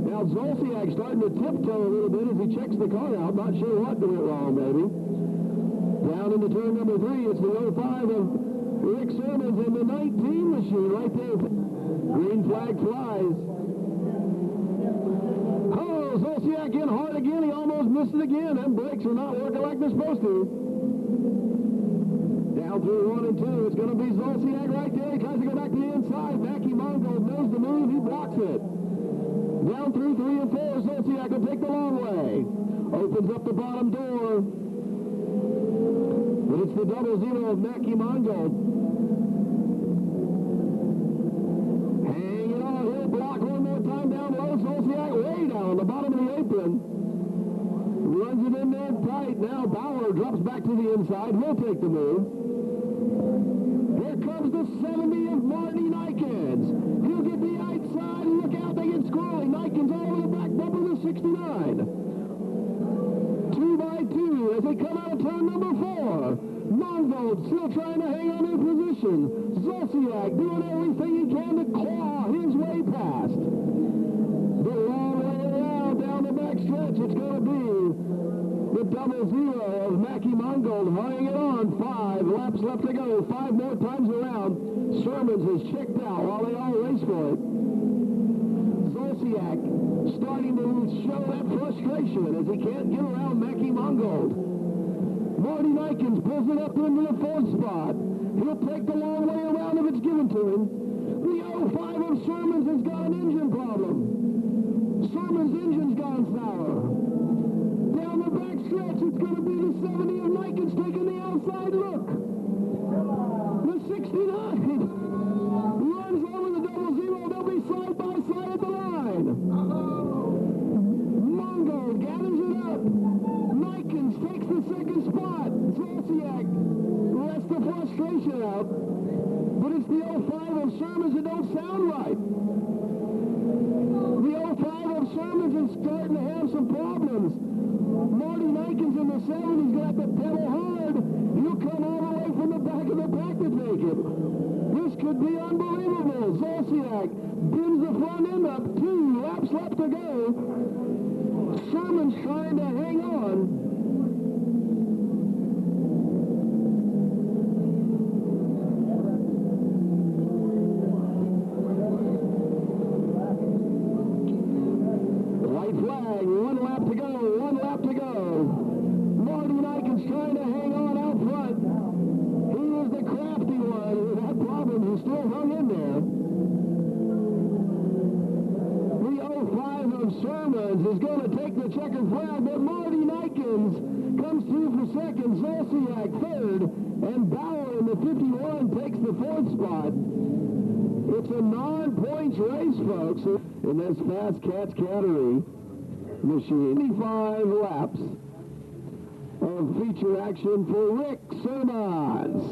Now Zolciak starting to tiptoe a little bit as he checks the car out. Not sure what went wrong, maybe. Down into turn number 3, it's the 05 of Rick Sermons and the 19 machine right there. Green flag flies. Oh, Zolciak in hard again. He almost missed it again. Them brakes are not working like they're supposed to. Down through 1 and 2, it's going to be Zolciak right there. He tries to go back to the inside. Mackie Mungold knows the move. He blocks it. Down through 3 and 4, Zolciak will take the long way. Opens up the bottom door. But it's the 00 of Mackie Mungold. Hanging on, he'll block one more time down low. Zolciak way down the bottom of the apron. Runs it in there tight. Now Bauer drops back to the inside. He'll take the move. Here comes the 70 of Marty Nikens. He'll get the outside. Look out, they get squirrely. Nikens all over the back bumper of the 69. 2 by 2 as they come out of turn number 4. Mungold still trying to hang on in position. Zolciak doing everything he can to claw his way past. The long way around down the back stretch. It's going to be the 00 of Mackie Mungold hurrying it on. 5 laps left to go. 5 more times around. Sermons is checked out while they all race for it. Zolciak starting to show that frustration as he can't get around Mackie Mungold. Marty Nikens pulls it up into the 4th spot. He'll take the long way around if it's given to him. The 05 of Sermons has got an engine problem. Sermons' engine's gone sour. Down the back stretch, it's going to be the 70 of Nikens taking the outside look. The 69 runs Zolciak lets the frustration out, but it's the 05 of Sermons that don't sound right. The 05 of Sermons is starting to have some problems. Marty Nikens in the 70s got the pedal hard. You come all the way from the back of the pack to take it. This could be unbelievable. Zolciak bends the front end up. 2 laps left to go. Sermon's trying to hang on. White flag, 1 lap to go, 1 lap to go. Marty Nikens trying to hang on out front. He was the crafty one who had problems and still hung in there. The 05 of Sermons is going to take the checkered flag, but Marty Nikens comes through for second, Zolciak third, and Bauer in the 51 takes the 4th spot. It's a non-points race, folks, in this Fast Cats Cattery machine. 25 laps of feature action for Rick Sermons.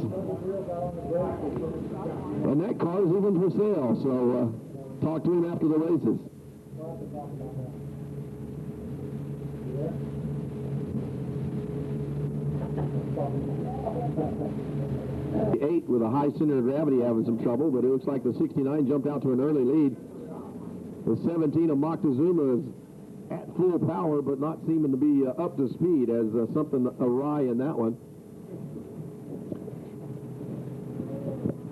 And that car is even for sale, so talk to him after the races. 8 with a high center of gravity having some trouble, but it looks like the 69 jumped out to an early lead. The 17 of Moctezuma is at full power, but not seeming to be up to speed, as something awry in that one.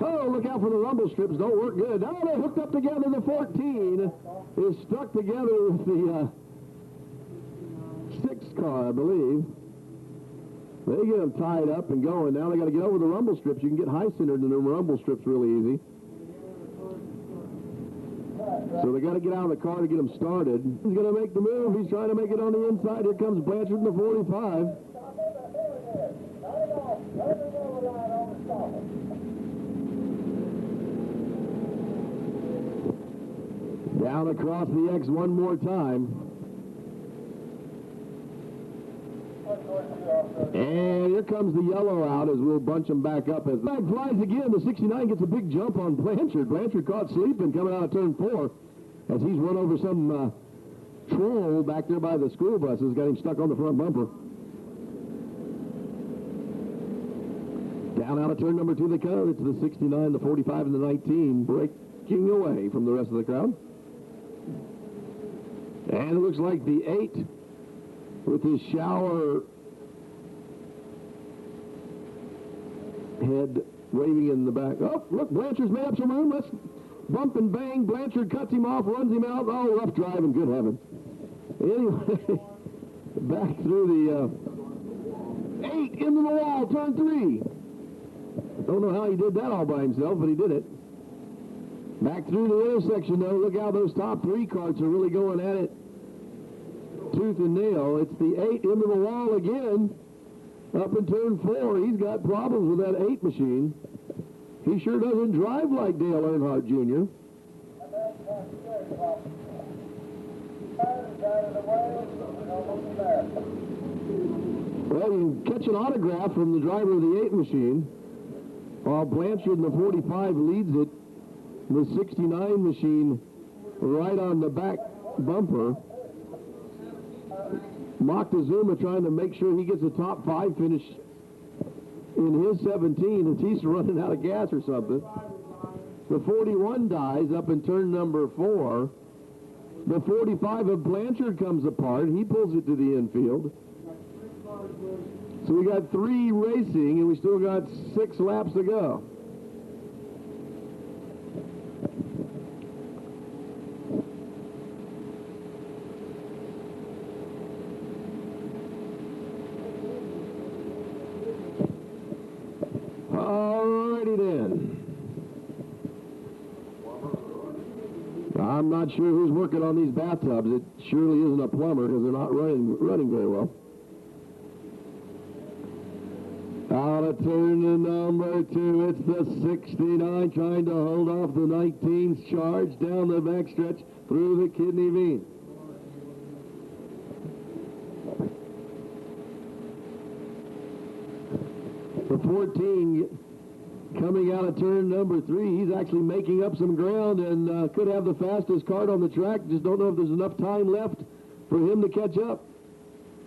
Oh, look out for the rumble strips. Don't work good. Oh, they hooked up together. The 14 is stuck together with the 6 car, I believe. They get them tied up and going. Now they got to get over the rumble strips. You can get high-centered in the rumble strips really easy. So they got to get out of the car to get them started. He's going to make the move. He's trying to make it on the inside. Here comes Blanchard in the 45. Down across the X one more time. And here comes the yellow out as we'll bunch them back up. As the flag flies again, the 69 gets a big jump on Blanchard. Blanchard caught sleeping coming out of turn 4 as he's run over some troll back there by the school buses, got him stuck on the front bumper. Down out of turn number 2 they come. It's the 69, the 45, and the 19 breaking away from the rest of the crowd. And it looks like the 8 with his shower head waving in the back. Oh, look, Blanchard's made up some room. Let's bump and bang. Blanchard cuts him off, runs him out. Oh, rough driving, good heaven. Anyway, back through the 8 into the wall, turn 3. Don't know how he did that all by himself, but he did it. Back through the intersection, though. Look how those top 3 carts are really going at it tooth and nail. It's the 8 into the wall again. Up in turn 4, he's got problems with that 8 machine. He sure doesn't drive like Dale Earnhardt Jr. Well, you can catch an autograph from the driver of the 8 machine, while Blanchard in the 45 leads it. The 69 machine right on the back bumper. Moctezuma trying to make sure he gets a top 5 finish in his 17 as he's running out of gas or something. The 41 dies up in turn number 4. The 45 of Blanchard comes apart. He pulls it to the infield. So we got 3 racing, and we still got 6 laps to go. Alrighty then. I'm not sure who's working on these bathtubs. It surely isn't a plumber because they're not running very well. Out of turn number 2, it's the 69 trying to hold off the 19's charge down the backstretch through the kidney vein. The 14 coming out of turn number 3. He's actually making up some ground and could have the fastest cart on the track. Just don't know if there's enough time left for him to catch up.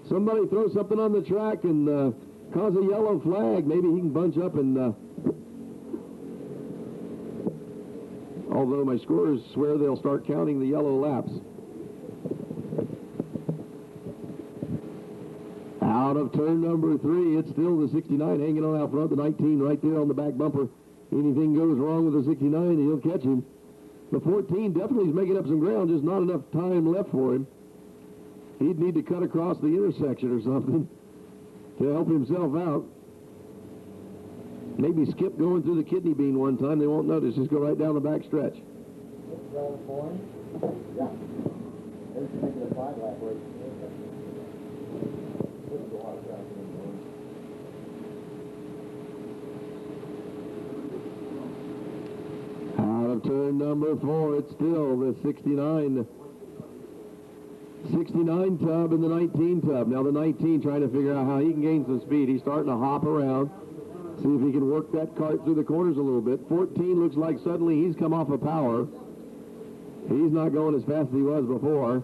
Somebody throw something on the track and cause a yellow flag. Maybe he can bunch up and... although my scorers swear they'll start counting the yellow laps. Out of turn number 3, it's still the 69 hanging on out front, the 19 right there on the back bumper. Anything goes wrong with the 69, he'll catch him. The 14 definitely is making up some ground, just not enough time left for him. He'd need to cut across the intersection or something to help himself out. Maybe skip going through the kidney bean one time, they won't notice. Just go right down the back stretch. Out of turn number 4, it's still the 69 tub and the 19 tub. Now the 19 trying to figure out how he can gain some speed. He's starting to hop around. See if he can work that cart through the corners a little bit. 14 looks like suddenly he's come off of power. He's not going as fast as he was before.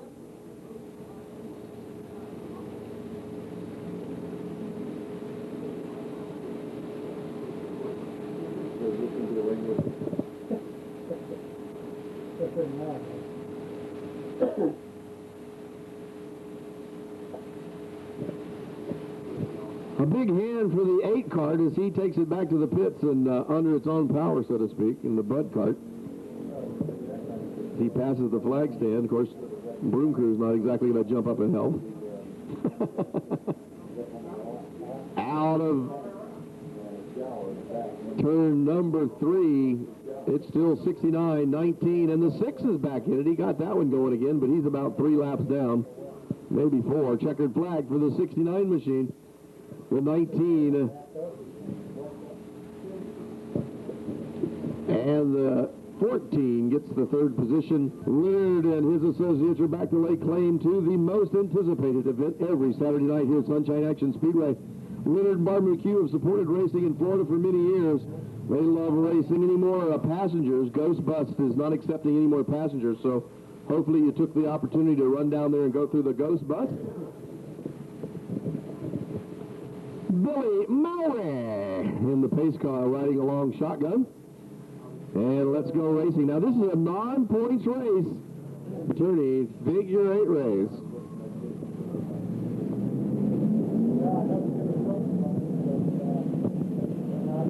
A big hand for the 8 cart as he takes it back to the pits and under its own power, so to speak, in the Bud cart. He passes the flag stand. Of course, Broom Crew's not exactly going to jump up and help. Out of turn number 3, it's still 69, 19, and the 6 is back in it. He got that one going again, but he's about 3 laps down, maybe 4. Checkered flag for the 69 machine. The 19 and the 14 gets the 3rd position. Leonard and his associates are back to lay claim to the most anticipated event every Saturday night here at Sunshine Action Speedway. Leonard and Barb McHugh have supported racing in Florida for many years. They love racing. Any more passengers? Ghost Bus is not accepting any more passengers, so hopefully you took the opportunity to run down there and go through the Ghost Bus. Billy Maury in the pace car riding along shotgun. And let's go racing. Now, this is a non-points race. Attorney, figure 8 race.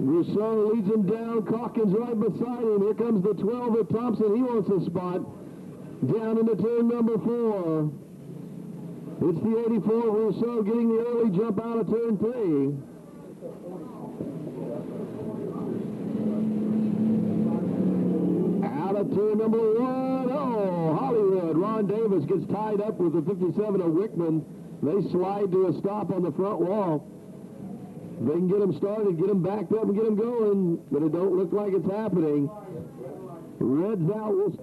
Rousseau leads him down. Calkins right beside him. Here comes the 12 at Thompson. He wants a spot down into turn number 4. It's the 84 Rousseau getting the early jump out of turn 3. Out of turn number 1. Oh, Hollywood. Ron Davis gets tied up with the 57 of Wickman. They slide to a stop on the front wall. They can get them started, get them backed up, and get them going, but it don't look like it's happening. Red's out.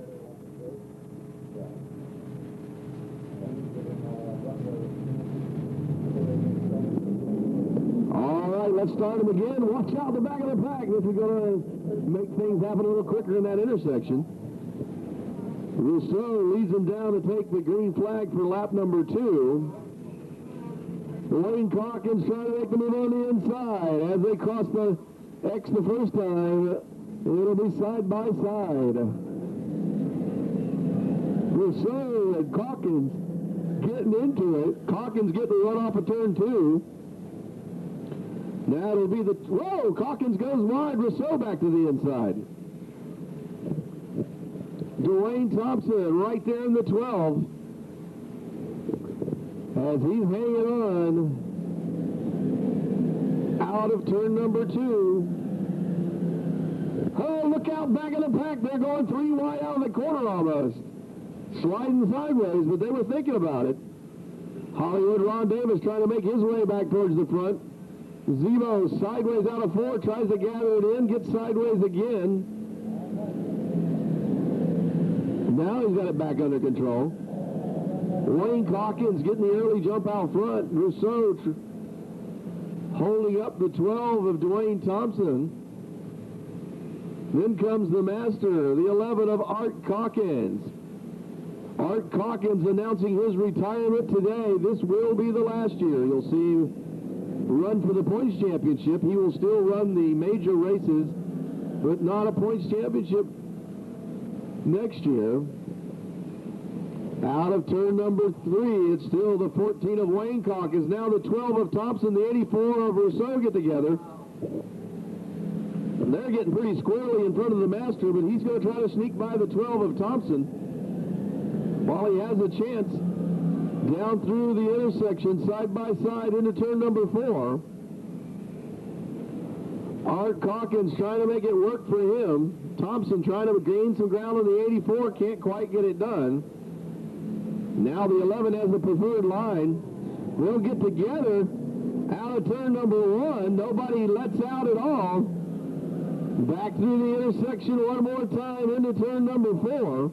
All right, let's start them again. Watch out the back of the pack. This is going to make things happen a little quicker in that intersection. Rousseau leads them down to take the green flag for lap number 2. Wayne Calkins trying to make the move on the inside. As they cross the X the first time, it'll be side by side. Rousseau and Calkins getting into it. Calkins getting the run off of turn 2. Now it'll be the... Whoa! Calkins goes wide. Rousseau back to the inside. Dwayne Thompson right there in the 12. As he's hanging on out of turn number 2. Oh, look out back in the pack. They're going 3 wide out of the corner almost. Sliding sideways, but they were thinking about it. Hollywood Ron Davis trying to make his way back towards the front. Zemo sideways out of 4, tries to gather it in, gets sideways again. Now he's got it back under control. Wayne Calkins getting the early jump out front. Rousseau holding up the 12 of Dwayne Thompson. Then comes the master, the 11 of Art Calkins. Art Calkins announcing his retirement today. This will be the last year. You'll see him run for the points championship. He will still run the major races, but not a points championship next year. Out of turn number 3, it's still the 14 of Wayne Calkins. Now the 12 of Thompson, the 84 of Rousseau get together. And they're getting pretty squarely in front of the master, but he's going to try to sneak by the 12 of Thompson while he has a chance down through the intersection, side by side into turn number 4. Art Calkins trying to make it work for him. Thompson trying to gain some ground on the 84, can't quite get it done. Now the 11 has the preferred line. They'll get together out of turn number 1. Nobody lets out at all. Back through the intersection one more time into turn number 4.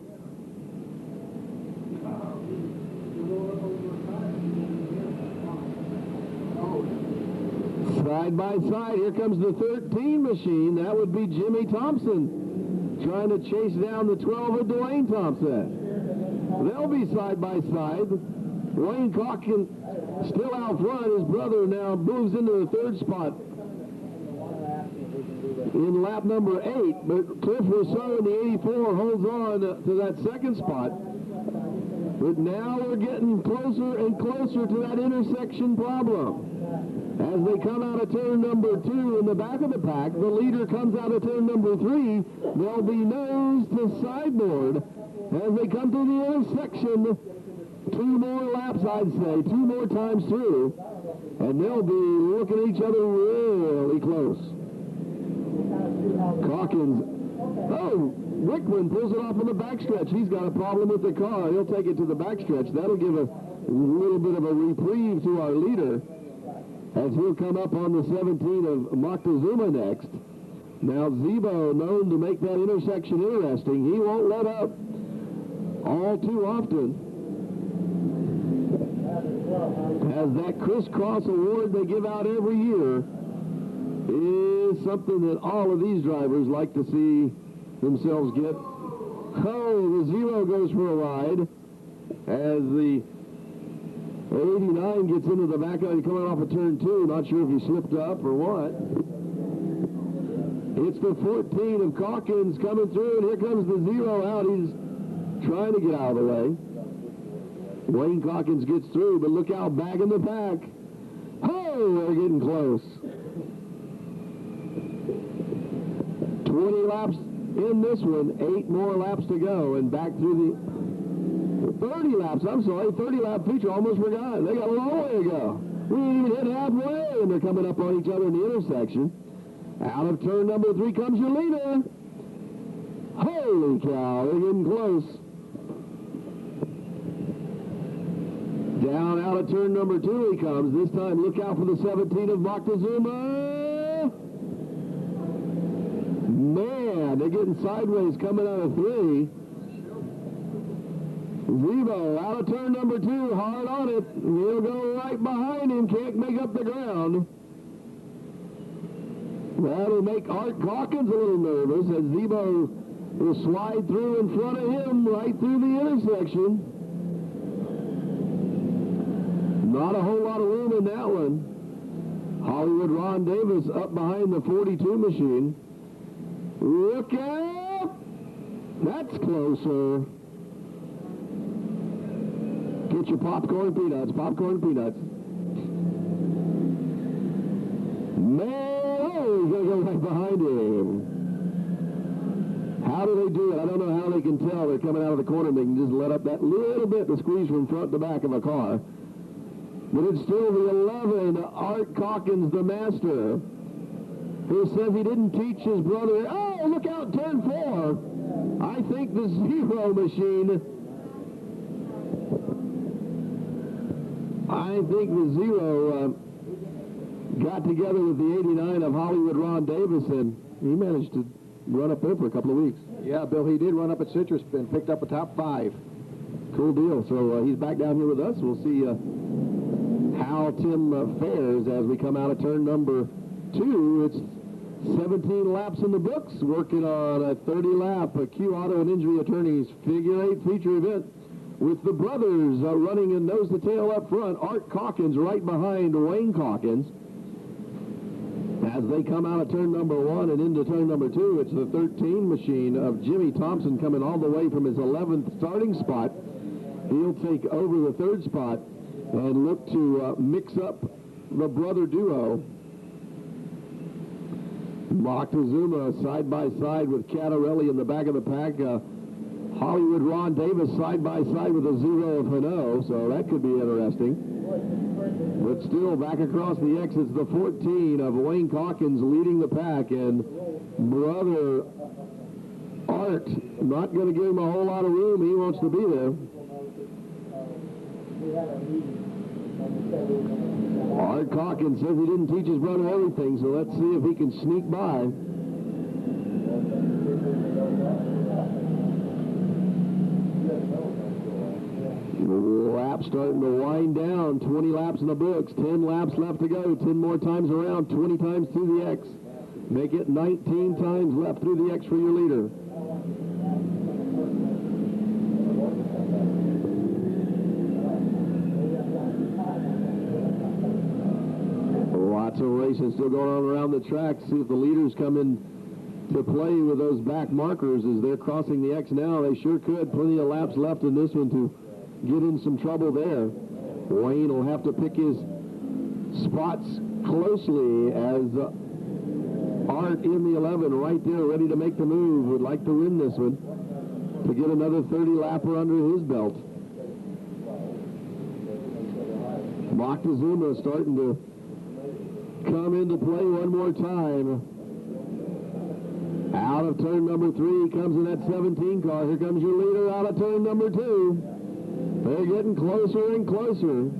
Side by side, here comes the 13 machine. That would be Jimmy Thompson trying to chase down the 12 of Dwayne Thompson. They'll be side by side. Wayne Calkins still out front. His brother now moves into the 3rd spot in lap number 8, but Cliff Rousseau in the 84 holds on to that 2nd spot. But now we're getting closer and closer to that intersection problem. As they come out of turn number 2 in the back of the pack, the leader comes out of turn number 3. They'll be nose to sideboard as they come through the intersection. 2 more laps, I'd say, 2 more times through, and they'll be looking at each other really close. Calkins, Rickman pulls it off on the backstretch. He's got a problem with the car. He'll take it to the backstretch. That'll give a little bit of a reprieve to our leader, as he'll come up on the 17 of Moctezuma next. Now Zebo, known to make that intersection interesting, he won't let up all too often. As that crisscross award they give out every year is something that all of these drivers like to see themselves get. Oh, the 0 goes for a ride as the 89 gets into the back of it, coming off of turn 2. Not sure if he slipped up or what. It's the 14 of Calkins coming through, and here comes the 0 out. He's trying to get out of the way. Wayne Calkins gets through, but look out back in the pack. Oh, they're getting close. 20 laps in this one, 8 more laps to go, and back through the 30 laps, 30 lap feature, almost forgot. They got a long way to go. We ain't even hit halfway, and they're coming up on each other in the intersection. Out of turn number 3 comes your leader. Holy cow, they're getting close. Down out of turn number 2 he comes. This time, look out for the 17 of Moctezuma. Man, they're getting sideways coming out of 3. Zebo out of turn number 2, hard on it. He'll go right behind him, can't make up the ground. That'll make Art Calkins a little nervous as Zebo will slide through in front of him right through the intersection. Not a whole lot of room in that one. Hollywood Ron Davis up behind the 42 machine. Look out! That's closer. Get your popcorn peanuts, Man, oh, he's going to go right behind him. How do they do it? I don't know how they can tell. They're coming out of the corner. They can just let up that little bit to squeeze from front to back of a car. But it's still the 11, Art Calkins, the master, who says he didn't teach his brother. Oh, look out, turn 4. I think the 0 machine. I think the 0 got together with the 89 of Hollywood Ron Davis, and he managed to run up there for a couple of weeks. Yeah, Bill, he did run up at Citrus and picked up a top 5. Cool deal. So he's back down here with us. We'll see how Tim fares as we come out of turn number 2. It's 17 laps in the books, working on a 30-lap Q Auto and Injury Attorneys Figure 8 feature event with the brothers running in nose-to-tail up front. Art Calkins right behind Wayne Calkins. As they come out of turn number 1 and into turn number 2, it's the 13 machine of Jimmy Thompson coming all the way from his 11th starting spot. He'll take over the 3rd spot and look to mix up the brother duo. Moctezuma side by side with Cattarelli in the back of the pack. Hollywood Ron Davis side by side with a 0 of Hano, so that could be interesting. But still, back across the X, it's the 14 of Wayne Calkins leading the pack, and brother Art not going to give him a whole lot of room. He wants to be there. Art Calkins says he didn't teach his brother everything, so let's see if he can sneak by. The lap starting to wind down. 20 laps in the books. 10 laps left to go. 10 more times around. 20 times through the X. Make it 19 times left through the X for your leader. Lots of racing still going on around the track. See if the leaders come in to play with those back markers as they're crossing the X now. They sure could. Plenty of laps left in this one to get in some trouble there. Wayne will have to pick his spots closely as Art in the 11 right there ready to make the move. Would like to win this one to get another 30-lapper under his belt. Moctezuma starting to come into play one more time. Out of turn number 3 comes in that 17 car. Here comes your leader out of turn number 2. They're getting closer and closer.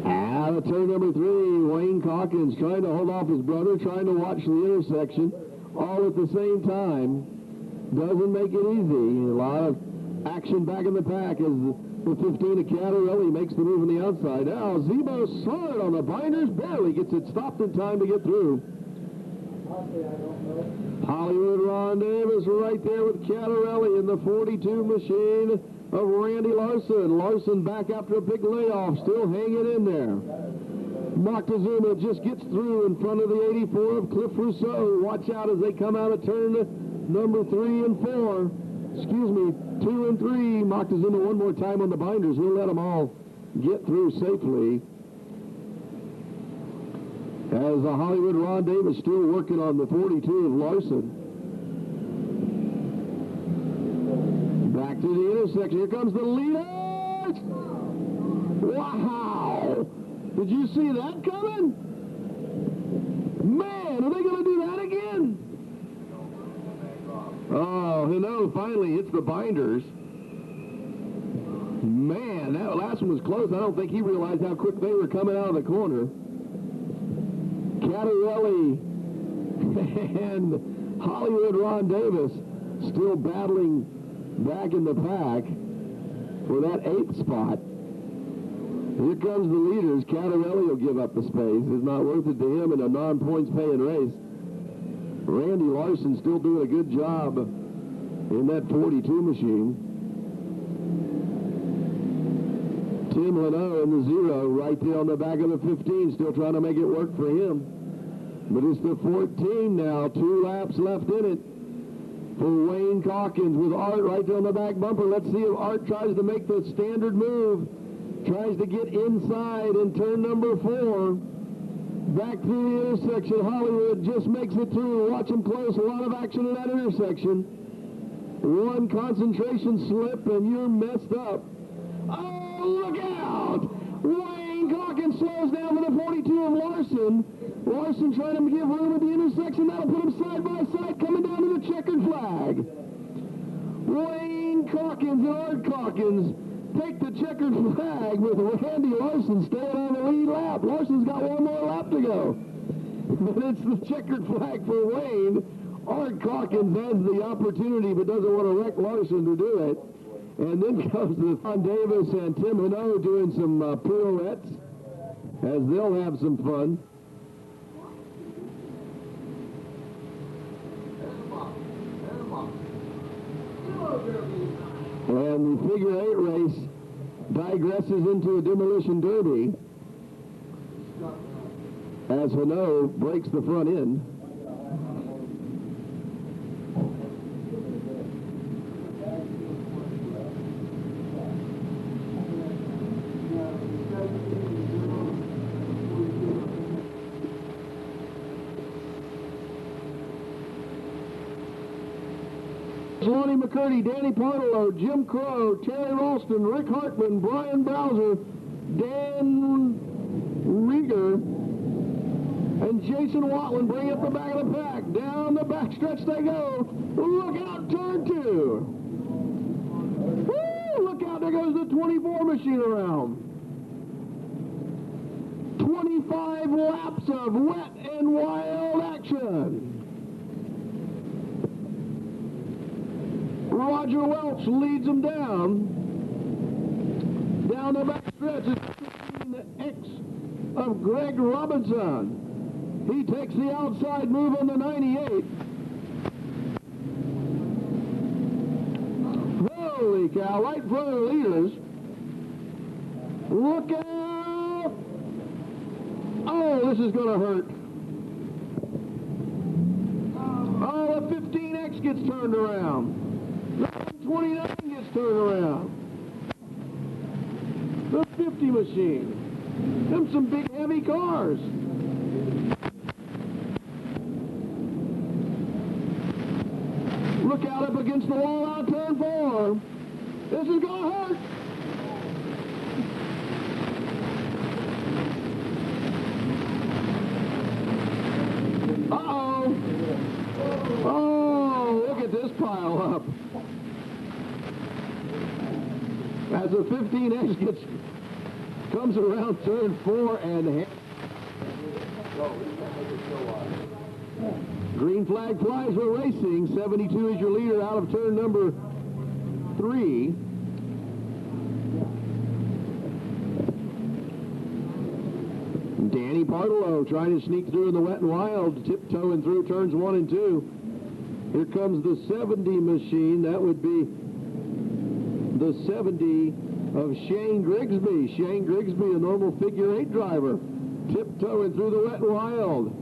Out of turn number 3, Wayne Calkins trying to hold off his brother, trying to watch the intersection, all at the same time. Doesn't make it easy. A lot of action back in the pack as the 15 of Cattarelli makes the move on the outside. Now, Zebo saw it on the binders, barely gets it stopped in time to get through. Hollywood Ron Davis right there with Cattarelli in the 42 machine of Randy Larson. Larson back after a big layoff, still hanging in there. Moctezuma just gets through in front of the 84 of Cliff Rousseau. Watch out as they come out of turn number 3 and 4. Excuse me, 2 and 3. Moctezuma one more time on the binders. He'll let them all get through safely. As Hollywood Ron Davis still working on the 42 of Larson. Back to the intersection. Here comes the leader. Wow! Did you see that coming? Man, are they going to do that again? Oh, Hano finally hits the binders. Man, that last one was close. I don't think he realized how quick they were coming out of the corner. Cattarelli and Hollywood Ron Davis still battling back in the pack for that 8th spot. Here comes the leaders. Cattarelli will give up the space. It's not worth it to him in a non-points paying race. Randy Larson still doing a good job in that 42 machine. Tim Hano in the 0 right there on the back of the 15, still trying to make it work for him. But it's the 14 now, 2 laps left in it for Wayne Calkins with Art right there on the back bumper. Let's see if Art tries to make the standard move, tries to get inside in turn number 4. Back through the intersection, Hollywood just makes it through. Watch him close, a lot of action in that intersection. One concentration slip and you're messed up. Oh, look out! Wayne Calkins slows down for the 42 of Larson. Larson trying to give room at the intersection. That'll put him side by side, coming down to the checkered flag. Wayne Calkins and Art Calkins take the checkered flag with Randy Larson staying on the lead lap. Larson's got one more lap to go. But it's the checkered flag for Wayne. Art Calkins has the opportunity but doesn't want to wreck Larson to do it. And then comes the Don Davis and Tim Hino doing some pirouettes as they'll have some fun. And the figure 8 race digresses into a demolition derby as Hino breaks the front end. Lonnie McCurdy, Danny Partolo, Jim Crow, Terry Ralston, Rick Hartman, Brian Bowser, Dan Rieger, and Jason Watland bring up the back of the pack. Down the back stretch they go. Look out, turn 2. Woo, look out, there goes the 24 machine around. 25 laps of wet and wild action. Roger Welch leads them down the back stretch. It's the X of Greg Robinson. He takes the outside move on the 98. Holy cow, right in front of the leaders. Look out! Oh, this is going to hurt. Oh, the 15X gets turned around. 29 gets turned around. The 50 machine. Them some big heavy cars. Look out up against the wall on turn 4. This is going to hurt. Uh-oh. Oh, look at this pile up. As the 15X comes around turn 4 and green flag flies, we're racing. 72 is your leader out of turn number 3. Danny Partolo trying to sneak through in the wet and wild, tiptoeing through turns 1 and 2. Here comes the 70 machine. That would be the 70 of Shane Grigsby. Shane Grigsby, a normal figure 8 driver, tiptoeing through the wet and wild.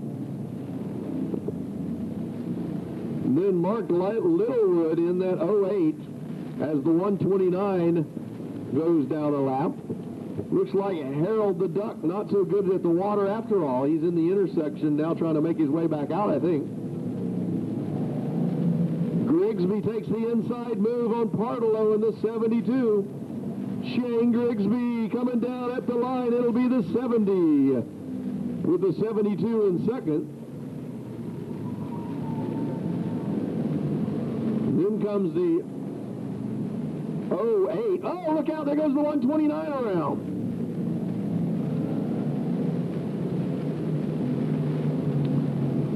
And then Mark Littlewood in that 08 as the 129 goes down a lap. Looks like Harold the Duck, not so good at the water after all. He's in the intersection now trying to make his way back out, I think. Grigsby takes the inside move on Partolo in the 72. Shane Grigsby coming down at the line. It'll be the 70 with the 72 in second. Then comes the 08. Oh, look out. There goes the 129 around.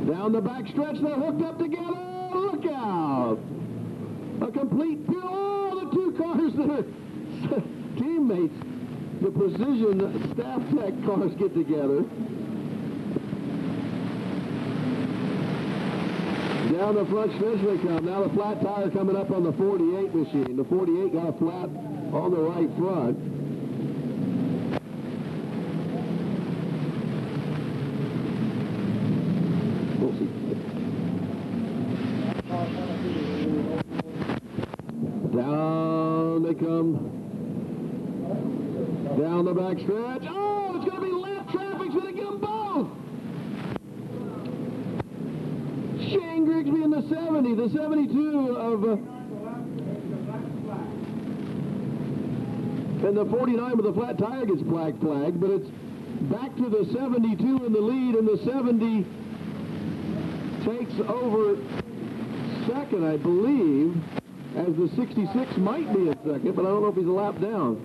Down the back stretch, they're hooked up together. Look out! A complete pure. Oh, the 2 cars that are teammates. The Precision Staff Tech cars get together. Down the front stretch they come. Now the flat tire coming up on the 48 machine. The 48 got a flat on the right front. We'll see. Down they come. Down the back stretch. Oh, it's going to be lap traffic's going to get them both. Shane Grigsby in the 70, the 72 of... and the 49 with the flat tire gets flagged, but it's back to the 72 in the lead, and the 70 takes over second, I believe, as the 66 might be in second, but I don't know if he's a lap down.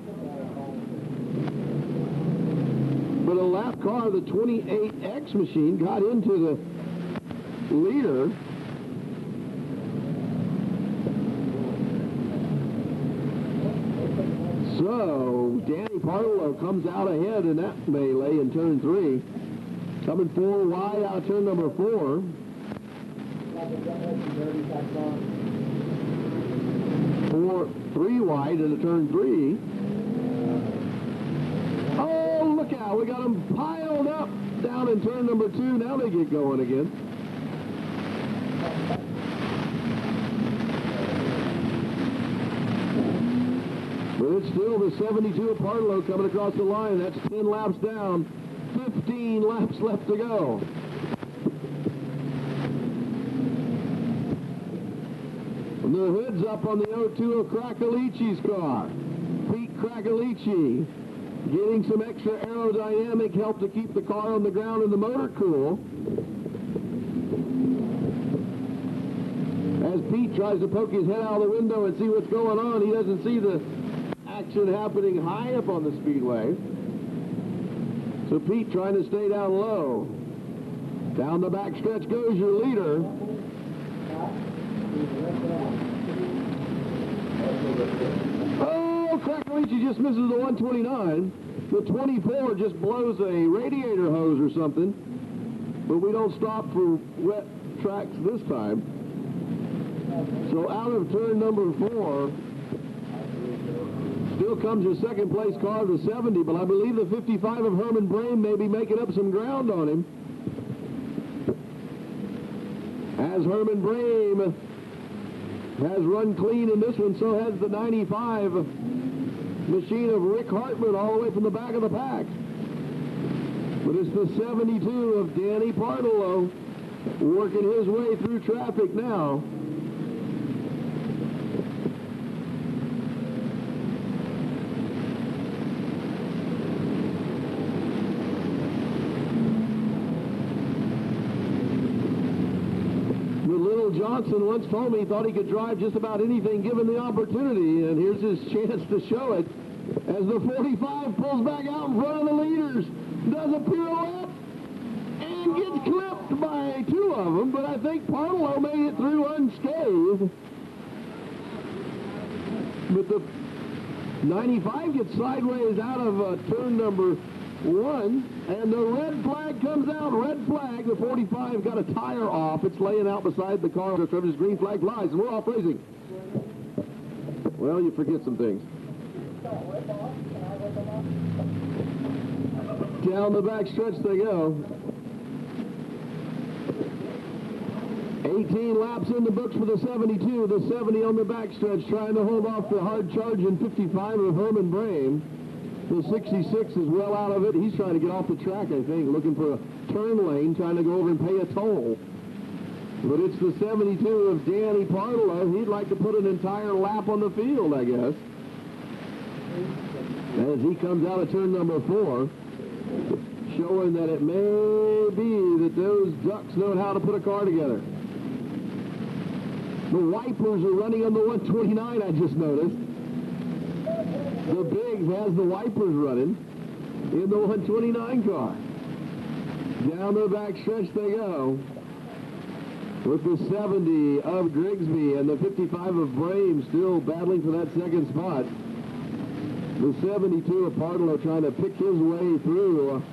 But a lap car, the 28X machine, got into the leader. So, Danny Barlow comes out ahead in that melee in turn 3. Coming 4 wide out of turn number 4. 3 wide into turn 3. Oh, look out. We got them piled up down in turn number 2. Now they get going again. But it's still the 72 of Partlow coming across the line. That's 10 laps down. 15 laps left to go. And the hood's up on the 02 of Krakalici's car. Pete Krakalici getting some extra aerodynamic help to keep the car on the ground and the motor cool. As Pete tries to poke his head out of the window and see what's going on, he doesn't see the action happening high up on the speedway. So Pete trying to stay down low. Down the back stretch goes your leader. Oh, Krakalici just misses the 129. The 24 just blows a radiator hose or something. But we don't stop for wet tracks this time. So out of turn number 4, still comes your second place car, the 70, but I believe the 55 of Herman Brame may be making up some ground on him. As Herman Brame has run clean in this one, so has the 95 machine of Rick Hartman all the way from the back of the pack. But it's the 72 of Danny Partlow working his way through traffic now. Johnson once told me he thought he could drive just about anything given the opportunity, and here's his chance to show it as the 45 pulls back out in front of the leaders, does a pirouette, and gets clipped by 2 of them, but I think Partlow made it through unscathed. But the 95 gets sideways out of turn number 1, and the red flag comes out. Red flag. The 45 got a tire off. It's laying out beside the car. Trevor's green flag flies, and we're off racing. Well, you forget some things. Down the back stretch they go. 18 laps in the books for the 72. The 70 on the back stretch, trying to hold off the hard charging 55 of Herman Brame. The 66 is well out of it. He's trying to get off the track, I think, looking for a turn lane, trying to go over and pay a toll. But it's the 72 of Danny Partlow. He'd like to put an entire lap on the field, I guess. As he comes out of turn number 4, showing that it may be that those ducks know how to put a car together. The wipers are running on the 129, I just noticed. The Biggs has the wipers running in the 129 car. Down the back stretch they go with the 70 of Grigsby and the 55 of Brame still battling for that second spot. The 72 of Partlow trying to pick his way through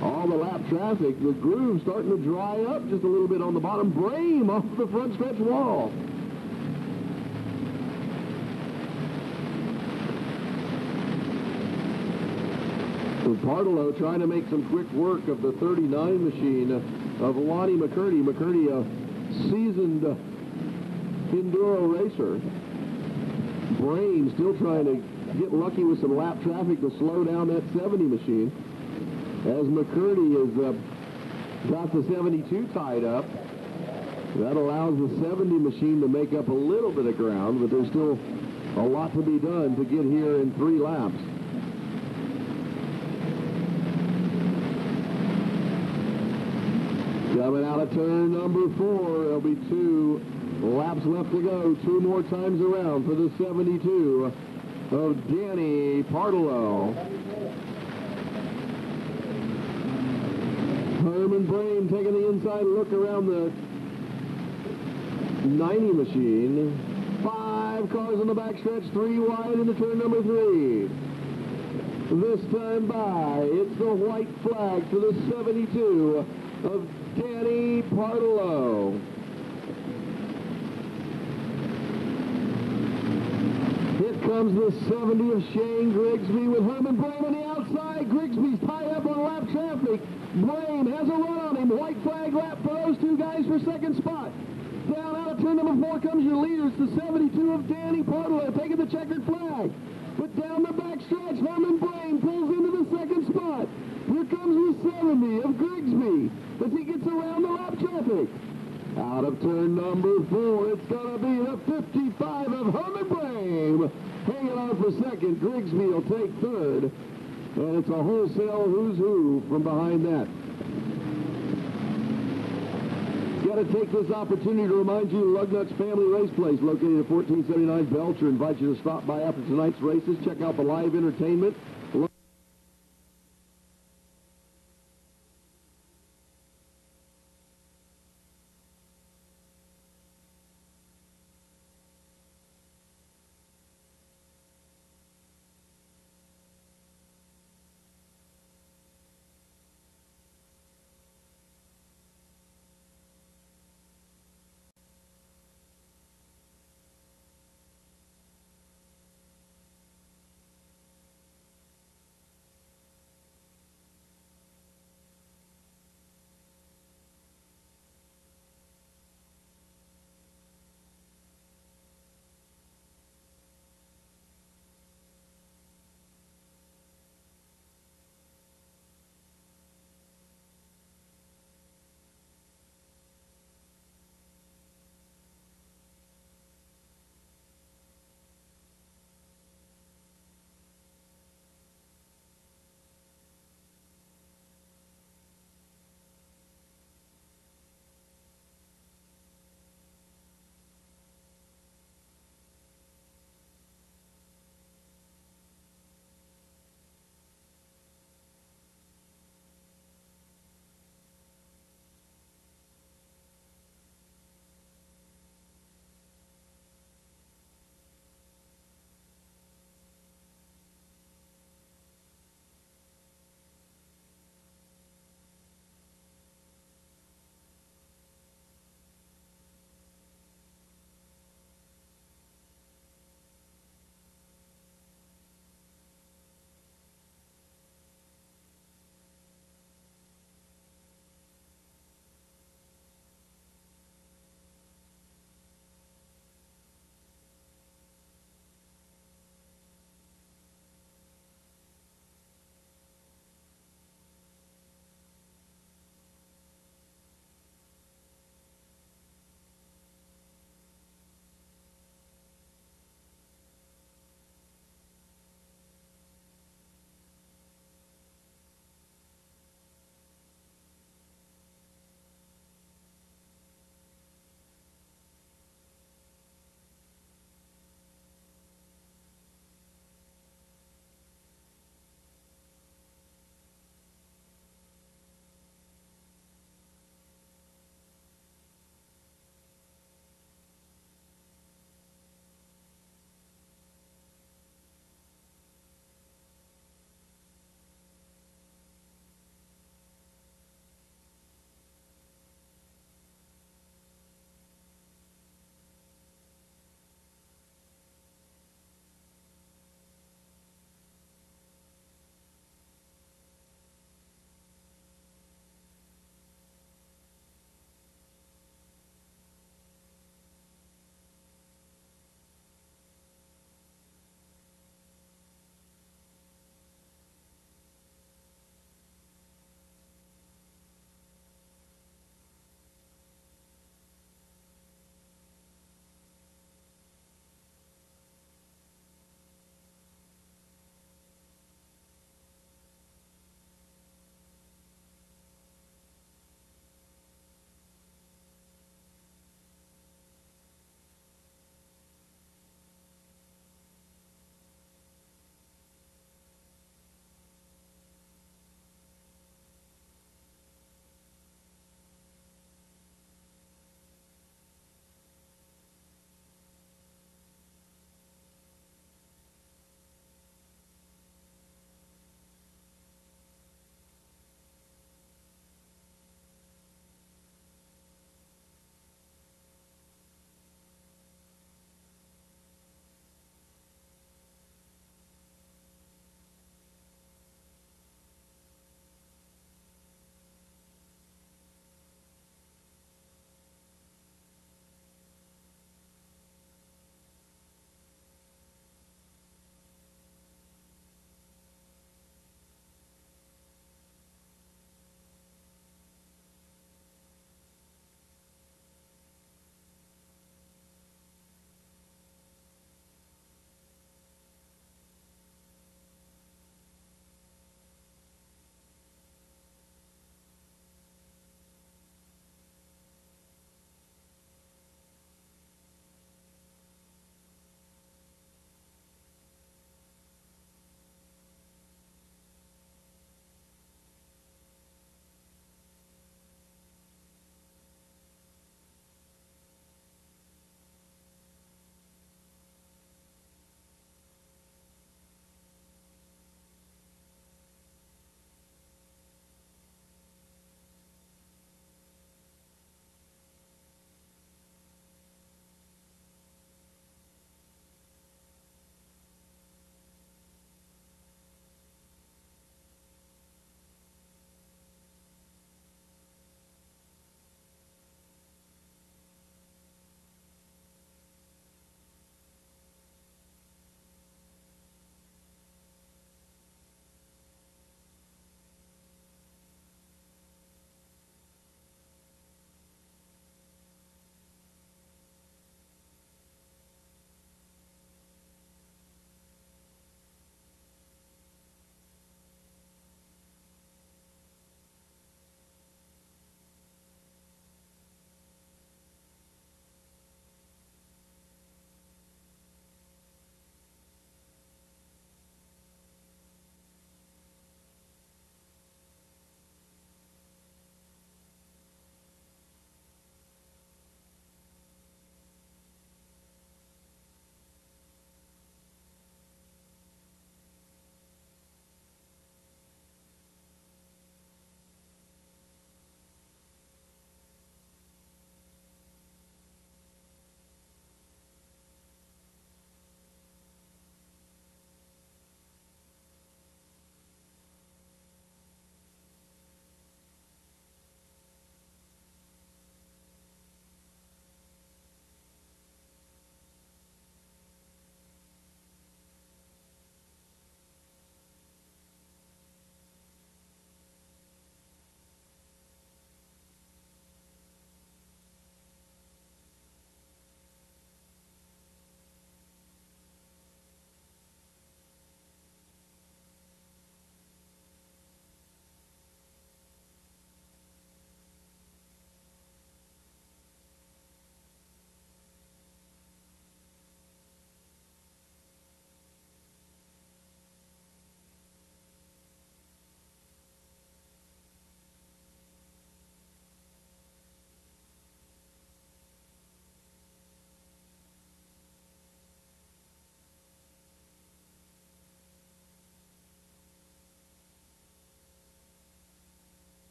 all the lap traffic. The groove's starting to dry up just a little bit on the bottom. Brame off the front stretch wall. Partlow trying to make some quick work of the 39 machine of Lonnie McCurdy. McCurdy, a seasoned enduro racer. Brame still trying to get lucky with some lap traffic to slow down that 70 machine. As McCurdy has got the 72 tied up. That allows the 70 machine to make up a little bit of ground, but there's still a lot to be done to get here in 3 laps. Coming out of turn number 4, there'll be 2 laps left to go. 2 more times around for the 72 of Danny Partlow. Herman Brame taking the inside look around the 90 machine. 5 5 cars on the backstretch, 3 wide into turn number 3. This time by, it's the white flag for the 72 of Danny Partolo. Here comes the 70 of Shane Grigsby with Herman Brame on the outside. Grigsby's tied up on lap traffic. Brame has a run on him. White flag lap for those two guys for second spot. Down out of turn number 4 comes your leader. It's the 72 of Danny Partolo taking the checkered flag. But down the back stretch, Herman Brame pulls into the second spot. Here comes the 70 of Grigsby as he gets around the lap traffic. Out of turn number 4, it's going to be the 55 of Herman Brame. Hanging on for second, Grigsby will take third. And it's a wholesale who's who from behind that. Got to take this opportunity to remind you Lugnuts Family Race Place, located at 1479 Belcher, invites you to stop by after tonight's races. Check out the live entertainment.